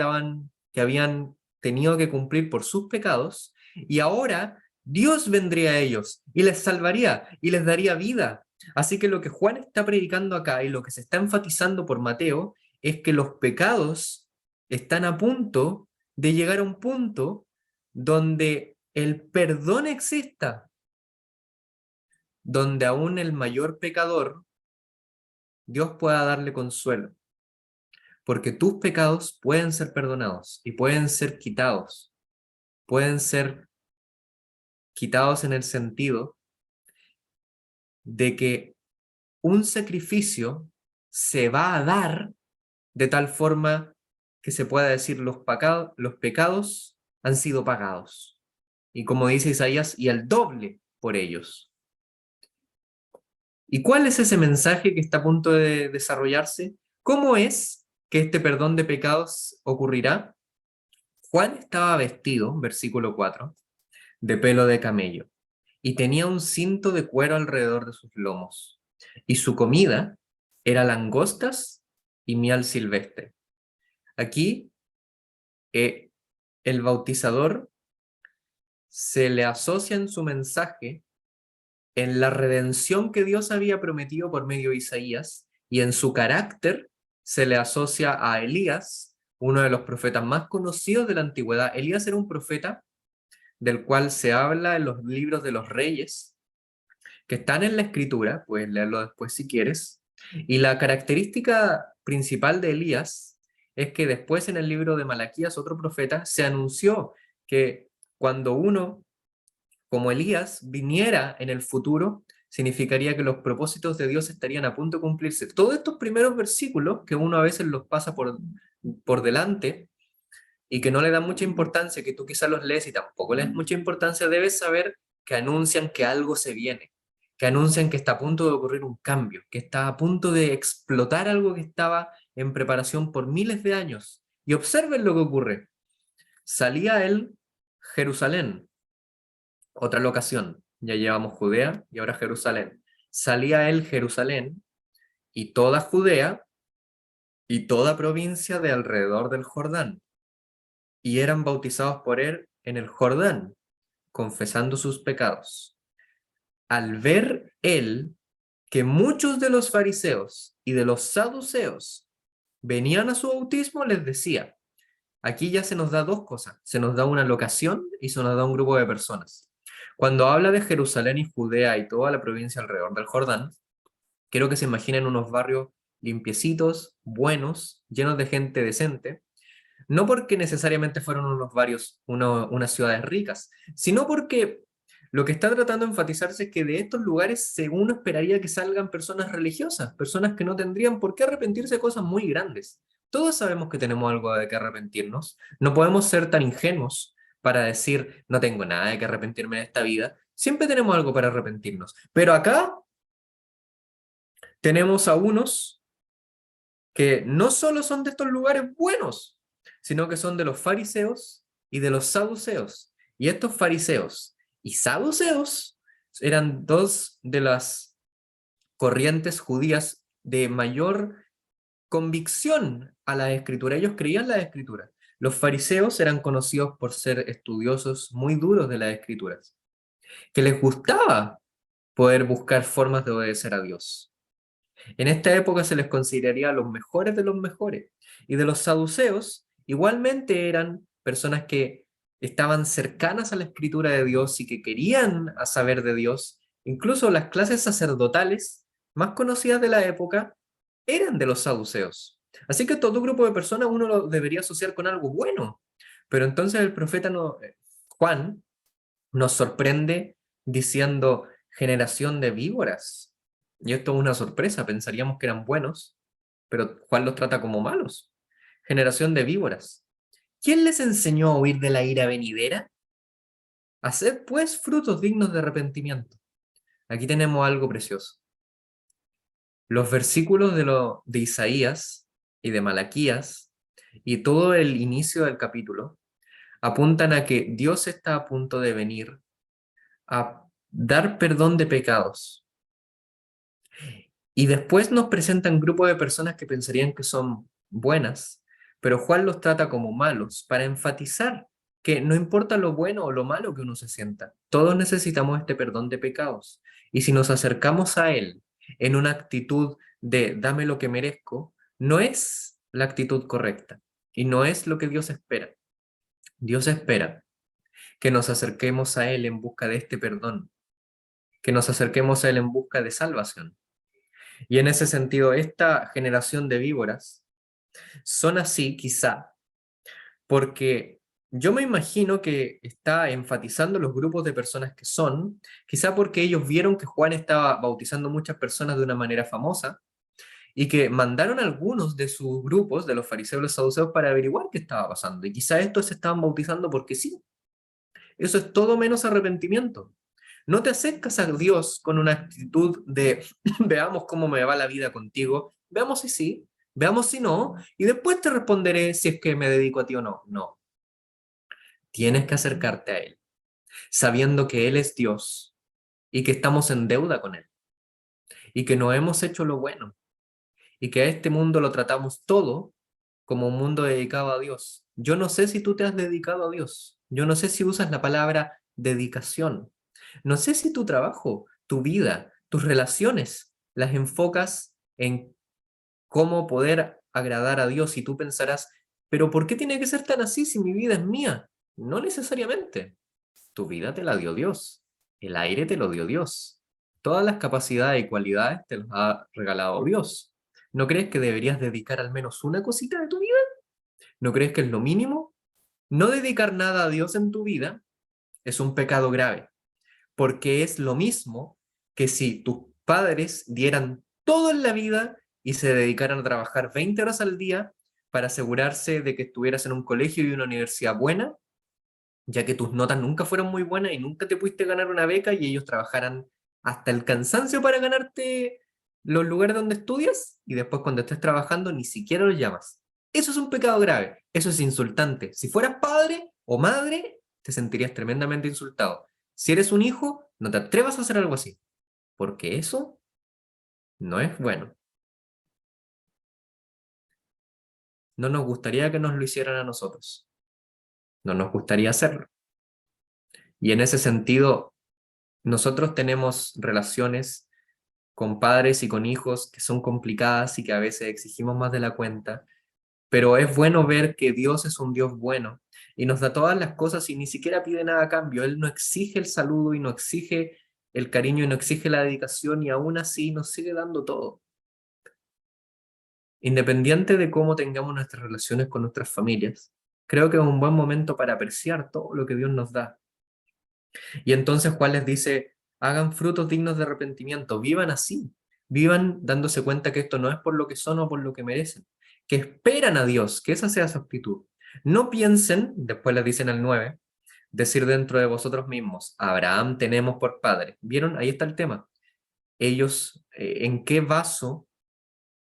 habían tenido que cumplir por sus pecados, y ahora Dios vendría a ellos y les salvaría y les daría vida. Así que lo que Juan está predicando acá y lo que se está enfatizando por Mateo es que los pecados están a punto de llegar a un punto donde el perdón exista, donde aún el mayor pecador, Dios pueda darle consuelo, porque tus pecados pueden ser perdonados y pueden ser quitados en el sentido de que un sacrificio se va a dar de tal forma que se pueda decir los pecados han sido pagados. Y como dice Isaías, y el doble por ellos. ¿Y cuál es ese mensaje que está a punto de desarrollarse? ¿Cómo es que este perdón de pecados ocurrirá? Juan estaba vestido, versículo 4, de pelo de camello, y tenía un cinto de cuero alrededor de sus lomos, y su comida era langostas y miel silvestre. Aquí el bautizador se le asocia en su mensaje en la redención que Dios había prometido por medio de Isaías, y en su carácter se le asocia a Elías, uno de los profetas más conocidos de la antigüedad. Elías era un profeta del cual se habla en los libros de los reyes, que están en la escritura, puedes leerlo después si quieres, y la característica principal de Elías es que después en el libro de Malaquías, otro profeta, se anunció que cuando uno como Elías viniera en el futuro, significaría que los propósitos de Dios estarían a punto de cumplirse. Todos estos primeros versículos, que uno a veces los pasa por delante y que no le da mucha importancia, que tú quizás los lees y tampoco le das mucha importancia, debes saber que anuncian que algo se viene, que anuncian que está a punto de ocurrir un cambio, que está a punto de explotar algo que estaba en preparación por miles de años. Y observen lo que ocurre. Salía él Jerusalén, otra locación, ya llevamos Judea y ahora Jerusalén. Salía él Jerusalén y toda Judea y toda provincia de alrededor del Jordán, y eran bautizados por él en el Jordán, confesando sus pecados. Al ver él que muchos de los fariseos y de los saduceos venían a su bautismo, les decía, aquí ya se nos da dos cosas, se nos da una locación y se nos da un grupo de personas. Cuando habla de Jerusalén y Judea y toda la provincia alrededor del Jordán, quiero que se imaginen unos barrios limpiecitos, buenos, llenos de gente decente, no porque necesariamente fueron unas ciudades ricas, sino porque lo que está tratando de enfatizarse es que de estos lugares, según esperaría que salgan personas religiosas, personas que no tendrían por qué arrepentirse de cosas muy grandes. Todos sabemos que tenemos algo de que arrepentirnos. No podemos ser tan ingenuos para decir, no tengo nada de que arrepentirme en esta vida. Siempre tenemos algo para arrepentirnos. Pero acá tenemos a unos que no solo son de estos lugares buenos, sino que son de los fariseos y de los saduceos. Y estos fariseos y saduceos eran dos de las corrientes judías de mayor convicción a la escritura. Ellos creían la escritura. Los fariseos eran conocidos por ser estudiosos muy duros de las escrituras, que les gustaba poder buscar formas de obedecer a Dios. En esta época se les consideraría los mejores de los mejores. Y de los saduceos, igualmente eran personas que estaban cercanas a la escritura de Dios y que querían a saber de Dios. Incluso las clases sacerdotales más conocidas de la época eran de los saduceos. Así que todo grupo de personas uno lo debería asociar con algo bueno. Pero entonces el profeta Juan nos sorprende diciendo generación de víboras. Y esto es una sorpresa, pensaríamos que eran buenos, pero Juan los trata como malos. Generación de víboras. ¿Quién les enseñó a huir de la ira venidera? Haced pues frutos dignos de arrepentimiento. Aquí tenemos algo precioso. Los versículos de Isaías y de Malaquías y todo el inicio del capítulo apuntan a que Dios está a punto de venir a dar perdón de pecados. Y después nos presentan grupos de personas que pensarían que son buenas, pero Juan los trata como malos para enfatizar que no importa lo bueno o lo malo que uno se sienta, todos necesitamos este perdón de pecados. Y si nos acercamos a Él en una actitud de dame lo que merezco, no es la actitud correcta y no es lo que Dios espera. Dios espera que nos acerquemos a Él en busca de este perdón, que nos acerquemos a Él en busca de salvación. Y en ese sentido, esta generación de víboras son así, quizá, porque yo me imagino que está enfatizando los grupos de personas que son, quizá porque ellos vieron que Juan estaba bautizando muchas personas de una manera famosa y que mandaron a algunos de sus grupos, de los fariseos y los saduceos, para averiguar qué estaba pasando. Y quizá estos se estaban bautizando porque sí. Eso es todo menos arrepentimiento. No te acercas a Dios con una actitud de veamos cómo me va la vida contigo, veamos si sí, veamos si no, y después te responderé si es que me dedico a ti o no. No, tienes que acercarte a Él, sabiendo que Él es Dios y que estamos en deuda con Él, y que no hemos hecho lo bueno, y que a este mundo lo tratamos todo como un mundo dedicado a Dios. Yo no sé si tú te has dedicado a Dios, yo no sé si usas la palabra dedicación. No sé si tu trabajo, tu vida, tus relaciones las enfocas en cómo poder agradar a Dios y tú pensarás, pero ¿por qué tiene que ser tan así si mi vida es mía? No necesariamente. Tu vida te la dio Dios. El aire te lo dio Dios. Todas las capacidades y cualidades te las ha regalado Dios. ¿No crees que deberías dedicar al menos una cosita de tu vida? ¿No crees que es lo mínimo? No dedicar nada a Dios en tu vida es un pecado grave porque es lo mismo que si tus padres dieran todo en la vida y se dedicaran a trabajar 20 horas al día para asegurarse de que estuvieras en un colegio y una universidad buena, ya que tus notas nunca fueron muy buenas y nunca te pudiste ganar una beca y ellos trabajaran hasta el cansancio para ganarte los lugares donde estudias y después cuando estés trabajando ni siquiera los llamas. Eso es un pecado grave, eso es insultante. Si fueras padre o madre, te sentirías tremendamente insultado. Si eres un hijo, no te atrevas a hacer algo así, porque eso no es bueno. No nos gustaría que nos lo hicieran a nosotros. No nos gustaría hacerlo. Y en ese sentido, nosotros tenemos relaciones con padres y con hijos que son complicadas y que a veces exigimos más de la cuenta, pero es bueno ver que Dios es un Dios bueno y nos da todas las cosas y ni siquiera pide nada a cambio. Él no exige el saludo y no exige el cariño y no exige la dedicación y aún así nos sigue dando todo. Independiente de cómo tengamos nuestras relaciones con nuestras familias, creo que es un buen momento para apreciar todo lo que Dios nos da. Y entonces Juan les dice, hagan frutos dignos de arrepentimiento, vivan así, vivan dándose cuenta que esto no es por lo que son o por lo que merecen, que esperan a Dios, que esa sea su actitud. No piensen, después les dicen al 9, decir dentro de vosotros mismos, Abraham tenemos por padre. ¿Vieron? Ahí está el tema. Ellos, ¿en qué vaso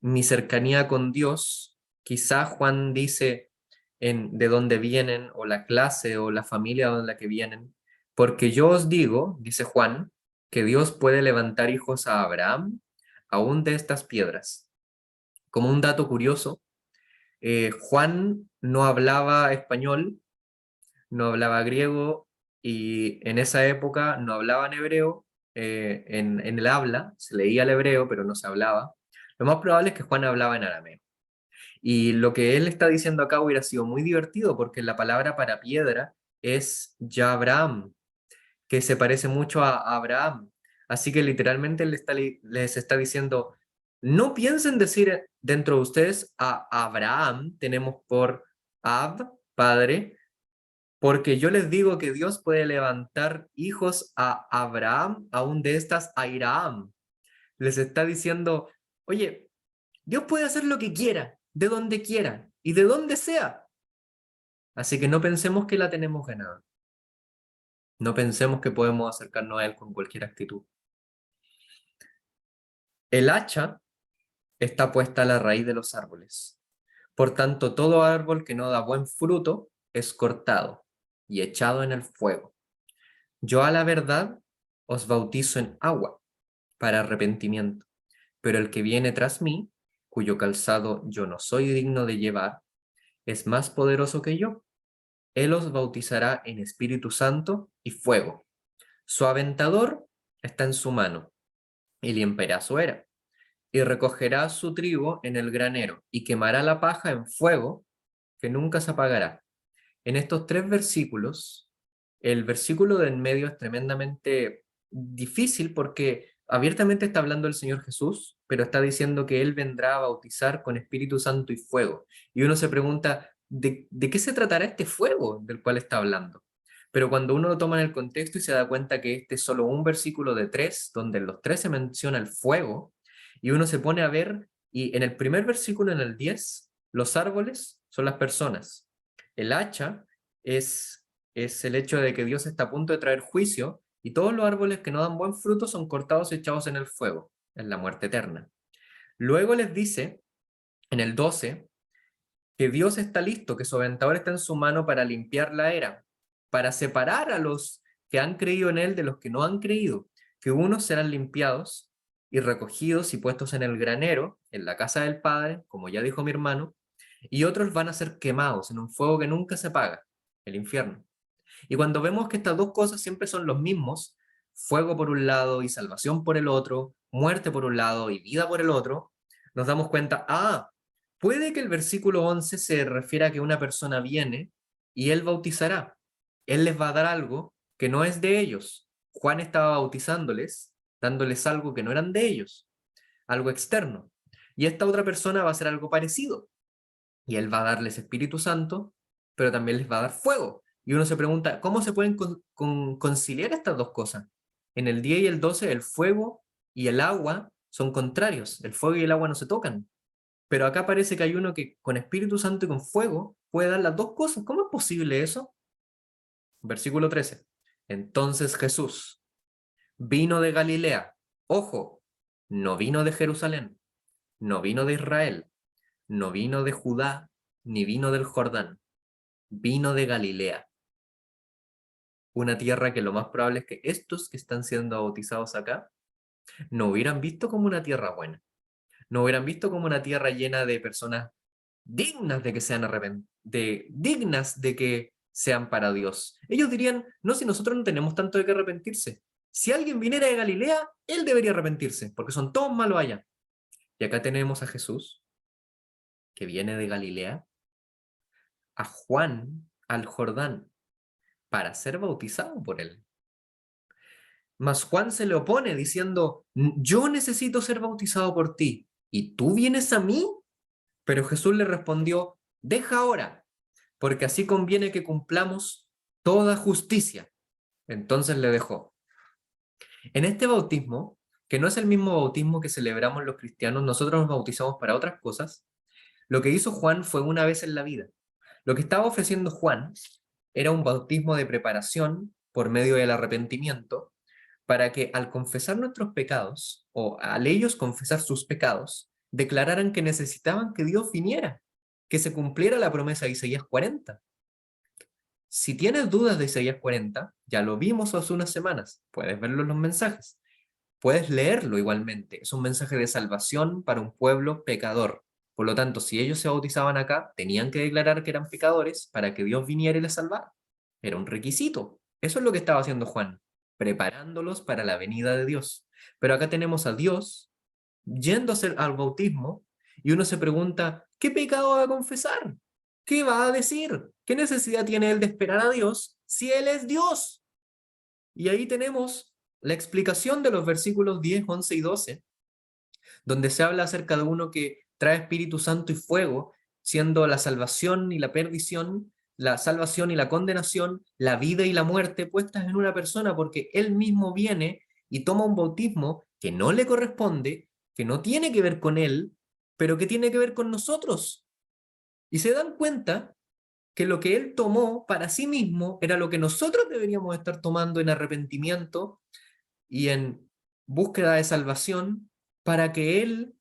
mi cercanía con Dios? Quizá Juan dice de dónde vienen, o la clase, o la familia de la que vienen. Porque yo os digo, dice Juan, que Dios puede levantar hijos a Abraham aún de estas piedras. Como un dato curioso, Juan no hablaba español, no hablaba griego, y en esa época no hablaban hebreo, en el habla, se leía el hebreo, pero no se hablaba. Lo más probable es que Juan hablaba en arameo. Y lo que él está diciendo acá hubiera sido muy divertido porque la palabra para piedra es ya Abraham, que se parece mucho a Abraham. Así que literalmente les está diciendo, no piensen decir dentro de ustedes a Abraham, tenemos por Ab, padre, porque yo les digo que Dios puede levantar hijos a Abraham, aún de estas a Iraam. Les está diciendo, oye, Dios puede hacer lo que quiera, de donde quiera y de donde sea. Así que no pensemos que la tenemos ganada. No pensemos que podemos acercarnos a Él con cualquier actitud. El hacha está puesta a la raíz de los árboles. Por tanto, todo árbol que no da buen fruto es cortado y echado en el fuego. Yo a la verdad os bautizo en agua para arrepentimiento, pero el que viene tras mí, cuyo calzado yo no soy digno de llevar, es más poderoso que yo. Él os bautizará en Espíritu Santo y fuego. Su aventador está en su mano y limpiará su era, y recogerá su trigo en el granero y quemará la paja en fuego que nunca se apagará. En estos 3 versículos, el versículo de en medio es tremendamente difícil porque abiertamente está hablando el Señor Jesús, pero está diciendo que Él vendrá a bautizar con Espíritu Santo y fuego. Y uno se pregunta, ¿de qué se tratará este fuego del cual está hablando? Pero cuando uno lo toma en el contexto y se da cuenta que este es solo un versículo de 3, donde en los 3 se menciona el fuego, y uno se pone a ver, y en el primer versículo, en el 10, los árboles son las personas. El hacha es el hecho de que Dios está a punto de traer juicio y todos los árboles que no dan buen fruto son cortados y echados en el fuego, en la muerte eterna. Luego les dice, en el 12, que Dios está listo, que su aventador está en su mano para limpiar la era, para separar a los que han creído en Él de los que no han creído, que unos serán limpiados y recogidos y puestos en el granero, en la casa del Padre, como ya dijo mi hermano, y otros van a ser quemados en un fuego que nunca se apaga, el infierno. Y cuando vemos que estas dos cosas siempre son los mismos, fuego por un lado y salvación por el otro, muerte por un lado y vida por el otro, nos damos cuenta, puede que el versículo 11 se refiera a que una persona viene y él bautizará. Él les va a dar algo que no es de ellos. Juan estaba bautizándoles, dándoles algo que no eran de ellos, algo externo. Y esta otra persona va a hacer algo parecido. Y él va a darles Espíritu Santo, pero también les va a dar fuego. Y uno se pregunta, ¿cómo se pueden conciliar estas dos cosas? En el 10 y el 12, el fuego y el agua son contrarios. El fuego y el agua no se tocan. Pero acá parece que hay uno que con Espíritu Santo y con fuego puede dar las dos cosas. ¿Cómo es posible eso? Versículo 13. Entonces Jesús vino de Galilea. Ojo, no vino de Jerusalén, no vino de Israel, no vino de Judá, ni vino del Jordán. Vino de Galilea, una tierra que lo más probable es que estos que están siendo bautizados acá no hubieran visto como una tierra buena, no hubieran visto como una tierra llena de personas dignas de que sean dignas de que sean para Dios. Ellos dirían, no, si nosotros no tenemos tanto de qué arrepentirse. Si alguien viniera de Galilea, él debería arrepentirse, porque son todos malos allá. Y acá tenemos a Jesús, que viene de Galilea, a Juan al Jordán, para ser bautizado por él. Mas Juan se le opone diciendo, yo necesito ser bautizado por ti, ¿y tú vienes a mí? Pero Jesús le respondió, deja ahora, porque así conviene que cumplamos toda justicia. Entonces le dejó. En este bautismo, que no es el mismo bautismo que celebramos los cristianos, nosotros nos bautizamos para otras cosas, lo que hizo Juan fue una vez en la vida. Lo que estaba ofreciendo Juan era un bautismo de preparación por medio del arrepentimiento, para que al confesar nuestros pecados, o al ellos confesar sus pecados, declararan que necesitaban que Dios viniera, que se cumpliera la promesa de Isaías 40. Si tienes dudas de Isaías 40, ya lo vimos hace unas semanas, puedes verlo en los mensajes, puedes leerlo igualmente, es un mensaje de salvación para un pueblo pecador. Por lo tanto, si ellos se bautizaban acá, tenían que declarar que eran pecadores para que Dios viniera y les salvara. Era un requisito. Eso es lo que estaba haciendo Juan, preparándolos para la venida de Dios. Pero acá tenemos a Dios yendo a hacer al bautismo y uno se pregunta, ¿qué pecado va a confesar? ¿qué va a decir? ¿Qué necesidad tiene él de esperar a Dios si él es Dios? Y ahí tenemos la explicación de los versículos 10, 11 y 12, donde se habla acerca de uno que trae Espíritu Santo y fuego, siendo la salvación y la perdición, la salvación y la condenación, la vida y la muerte puestas en una persona, porque él mismo viene y toma un bautismo que no le corresponde, que no tiene que ver con él, pero que tiene que ver con nosotros. Y se dan cuenta que lo que él tomó para sí mismo era lo que nosotros deberíamos estar tomando en arrepentimiento y en búsqueda de salvación, para que él,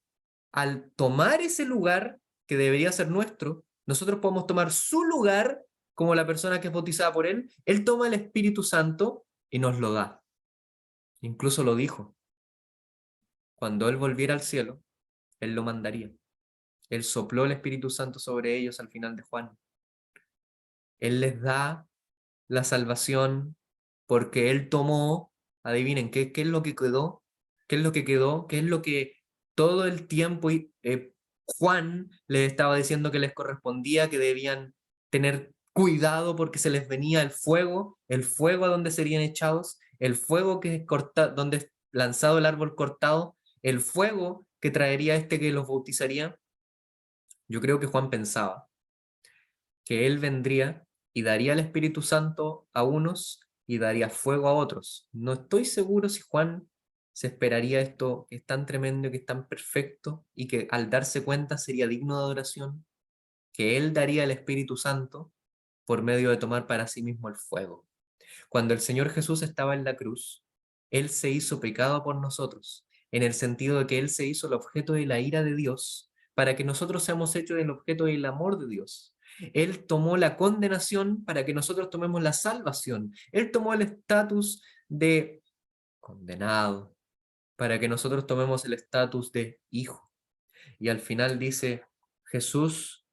al tomar ese lugar que debería ser nuestro, nosotros podamos tomar su lugar como la persona que es bautizada por él toma el Espíritu Santo y nos lo da. Incluso lo dijo, cuando él volviera al cielo, él lo mandaría. Él sopló el Espíritu Santo sobre ellos al final de Juan. Él les da la salvación porque él tomó, adivinen, ¿qué es lo que quedó? ¿Qué es lo que quedó? ¿Qué es lo que todo el tiempo Juan les estaba diciendo que les correspondía, que debían tener cuidado porque se les venía el fuego a donde serían echados, el fuego que es donde es lanzado el árbol cortado, el fuego que traería este que los bautizaría? Yo creo que Juan pensaba que él vendría y daría el Espíritu Santo a unos y daría fuego a otros. No estoy seguro si Juan se esperaría esto que es tan tremendo, que es tan perfecto y que al darse cuenta sería digno de adoración, que él daría el Espíritu Santo por medio de tomar para sí mismo el fuego. Cuando el Señor Jesús estaba en la cruz, él se hizo pecado por nosotros, en el sentido de que él se hizo el objeto de la ira de Dios, para que nosotros seamos hechos el objeto del amor de Dios. Él tomó la condenación para que nosotros tomemos la salvación. Él tomó el estatus de condenado para que nosotros tomemos el estatus de hijo. Y al final dice, Jesús,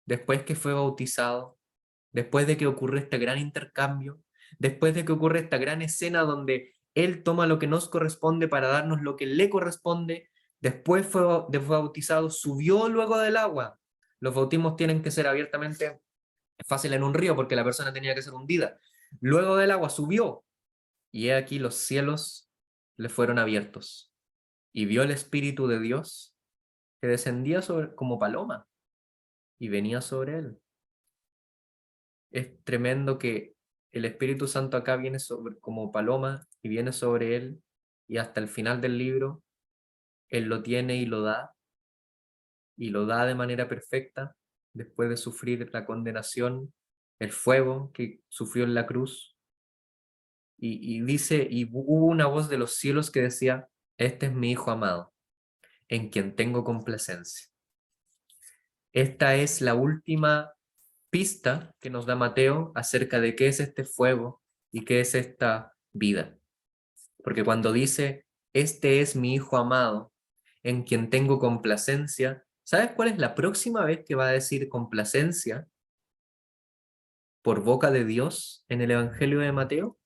después que fue bautizado, después de que ocurre este gran intercambio, después de que ocurre esta gran escena donde Él toma lo que nos corresponde para darnos lo que le corresponde, después fue bautizado, subió luego del agua. Los bautismos tienen que ser abiertamente fácil en un río porque la persona tenía que ser hundida. Luego del agua subió y he aquí los cielos le fueron abiertos y vio el Espíritu de Dios que descendía como paloma y venía sobre él. Es tremendo que el Espíritu Santo acá viene como paloma y viene sobre él y hasta el final del libro él lo tiene y lo da de manera perfecta después de sufrir la condenación, el fuego que sufrió en la cruz. Y dice, y hubo una voz de los cielos que decía, este es mi Hijo amado, en quien tengo complacencia. Esta es la última pista que nos da Mateo acerca de qué es este fuego y qué es esta vida. Porque cuando dice, este es mi Hijo amado, en quien tengo complacencia, ¿sabes cuál es la próxima vez que va a decir complacencia por boca de Dios en el Evangelio de Mateo?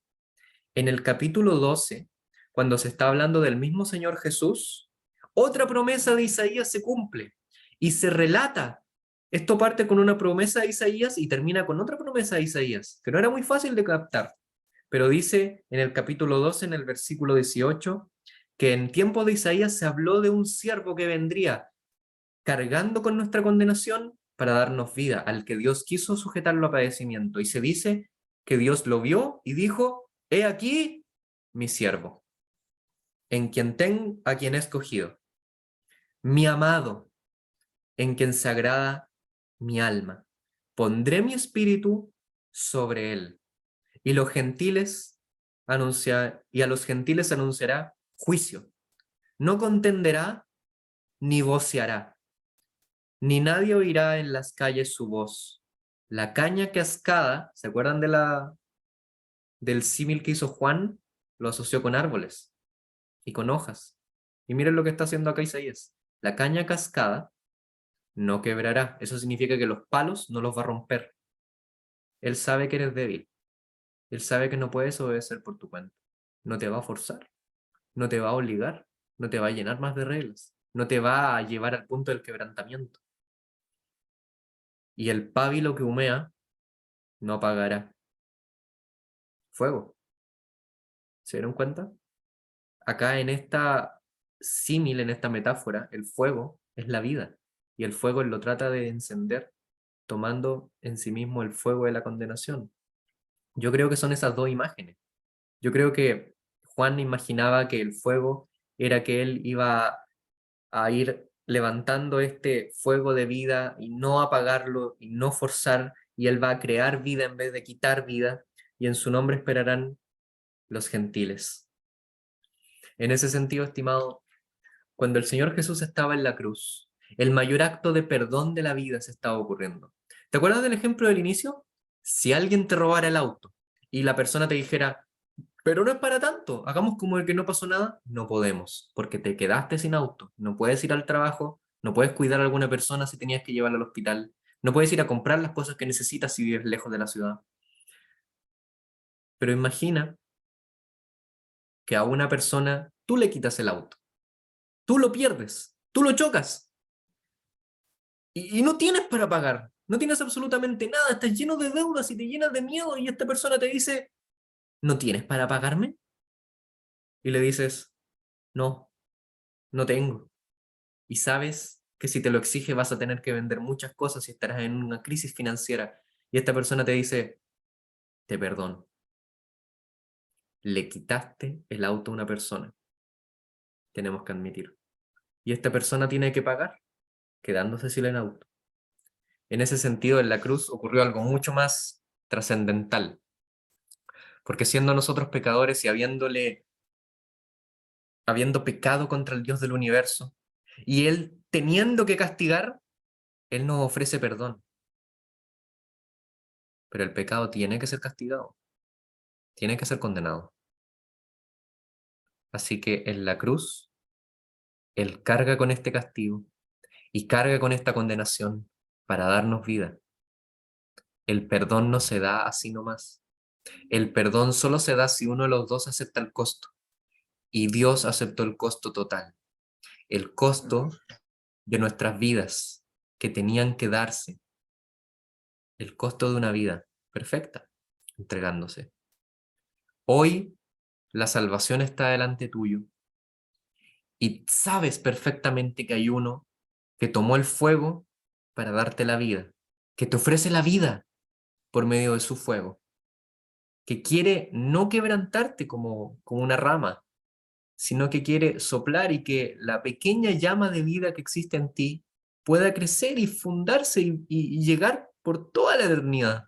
En el capítulo 12, cuando se está hablando del mismo Señor Jesús, otra promesa de Isaías se cumple y se relata. Esto parte con una promesa de Isaías y termina con otra promesa de Isaías, que no era muy fácil de captar, pero dice en el capítulo 12, en el versículo 18, que en tiempo de Isaías se habló de un siervo que vendría cargando con nuestra condenación para darnos vida, al que Dios quiso sujetarlo a padecimiento. Y se dice que Dios lo vio y dijo, he aquí mi siervo, a quien he escogido, mi amado, en quien se agrada mi alma. Pondré mi espíritu sobre él, y y a los gentiles anunciará juicio. No contenderá ni voceará, ni nadie oirá en las calles su voz. La caña cascada, ¿se acuerdan del símil que hizo Juan? Lo asoció con árboles y con hojas. Y miren lo que está haciendo acá Isaías. La caña cascada no quebrará. Eso significa que los palos no los va a romper. Él sabe que eres débil. Él sabe que no puedes obedecer por tu cuenta. No te va a forzar, no te va a obligar, no te va a llenar más de reglas, no te va a llevar al punto del quebrantamiento. y el pábilo que humea no apagará. Fuego. ¿Se dieron cuenta? Acá en esta símil, en esta metáfora, el fuego es la vida, y el fuego él lo trata de encender, tomando en sí mismo el fuego de la condenación. Yo creo que son esas dos imágenes. Yo creo que Juan imaginaba que el fuego era que él iba a ir levantando este fuego de vida y no apagarlo y no forzar, y él va a crear vida en vez de quitar vida, y en su nombre esperarán los gentiles. En ese sentido, estimado, cuando el Señor Jesús estaba en la cruz, el mayor acto de perdón de la vida se estaba ocurriendo. ¿Te acuerdas del ejemplo del inicio? Si alguien te robara el auto y la persona te dijera, pero no es para tanto, hagamos como el que no pasó nada, no podemos, porque te quedaste sin auto, no puedes ir al trabajo, no puedes cuidar a alguna persona si tenías que llevarla al hospital, no puedes ir a comprar las cosas que necesitas si vives lejos de la ciudad. Pero imagina que a una persona tú le quitas el auto, tú lo pierdes, tú lo chocas y no tienes para pagar, no tienes absolutamente nada, estás lleno de deudas y te llenas de miedo y esta persona te dice, ¿no tienes para pagarme? Y le dices, no, no tengo. Y sabes que si te lo exige vas a tener que vender muchas cosas y estarás en una crisis financiera. Y esta persona te dice, te perdono, le quitaste el auto a una persona, tenemos que admitir. Y esta persona tiene que pagar, quedándose sin el auto. En ese sentido, en la cruz ocurrió algo mucho más trascendental, porque siendo nosotros pecadores y habiendo pecado contra el Dios del universo, y Él teniendo que castigar, Él nos ofrece perdón. Pero el pecado tiene que ser castigado, tiene que ser condenado. Así que en la cruz, Él carga con este castigo y carga con esta condenación para darnos vida. El perdón no se da así nomás. El perdón solo se da si uno de los dos acepta el costo. Y Dios aceptó el costo total. El costo de nuestras vidas que tenían que darse. El costo de una vida perfecta, entregándose. Hoy la salvación está delante tuyo y sabes perfectamente que hay uno que tomó el fuego para darte la vida, que te ofrece la vida por medio de su fuego, que quiere no quebrantarte como una rama, sino que quiere soplar y que la pequeña llama de vida que existe en ti pueda crecer y fundarse y llegar por toda la eternidad.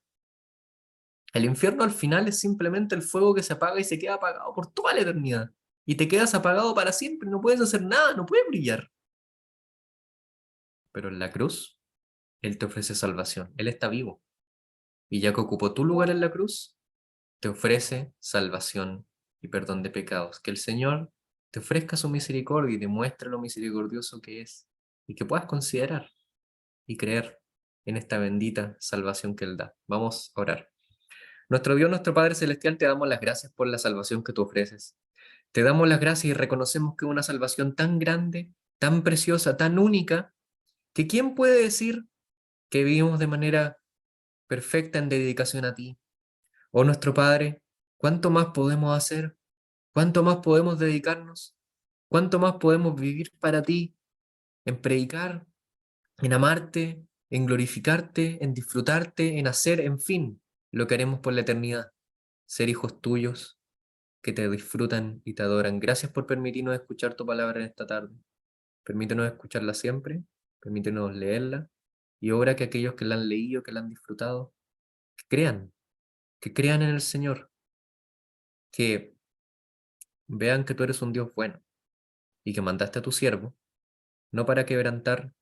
El infierno al final es simplemente el fuego que se apaga y se queda apagado por toda la eternidad. Y te quedas apagado para siempre, no puedes hacer nada, no puedes brillar. Pero en la cruz, Él te ofrece salvación, Él está vivo. Y ya que ocupó tu lugar en la cruz, te ofrece salvación y perdón de pecados. Que el Señor te ofrezca su misericordia y te muestre lo misericordioso que es. Y que puedas considerar y creer en esta bendita salvación que Él da. Vamos a orar. Nuestro Dios, nuestro Padre Celestial, te damos las gracias por la salvación que tú ofreces. Te damos las gracias y reconocemos que es una salvación tan grande, tan preciosa, tan única, que ¿quién puede decir que vivimos de manera perfecta en dedicación a ti? Oh nuestro Padre, ¿cuánto más podemos hacer? ¿Cuánto más podemos dedicarnos? ¿Cuánto más podemos vivir para ti, en predicar, en amarte, en glorificarte, en disfrutarte, en hacer, en fin, lo que haremos por la eternidad? Ser hijos tuyos que te disfrutan y te adoran. Gracias por permitirnos escuchar tu palabra en esta tarde. Permítenos escucharla siempre, permítenos leerla y obra que aquellos que la han leído, que la han disfrutado, que crean en el Señor, que vean que tú eres un Dios bueno y que mandaste a tu siervo, no para quebrantar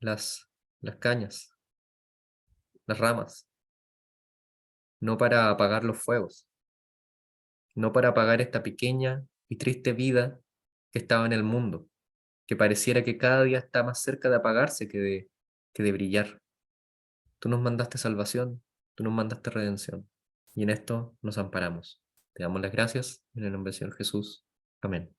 las cañas, las ramas, no para apagar los fuegos, no para apagar esta pequeña y triste vida que estaba en el mundo, que pareciera que cada día está más cerca de apagarse que de brillar. Tú nos mandaste salvación, tú nos mandaste redención, y en esto nos amparamos. Te damos las gracias en el nombre del Señor Jesús. Amén.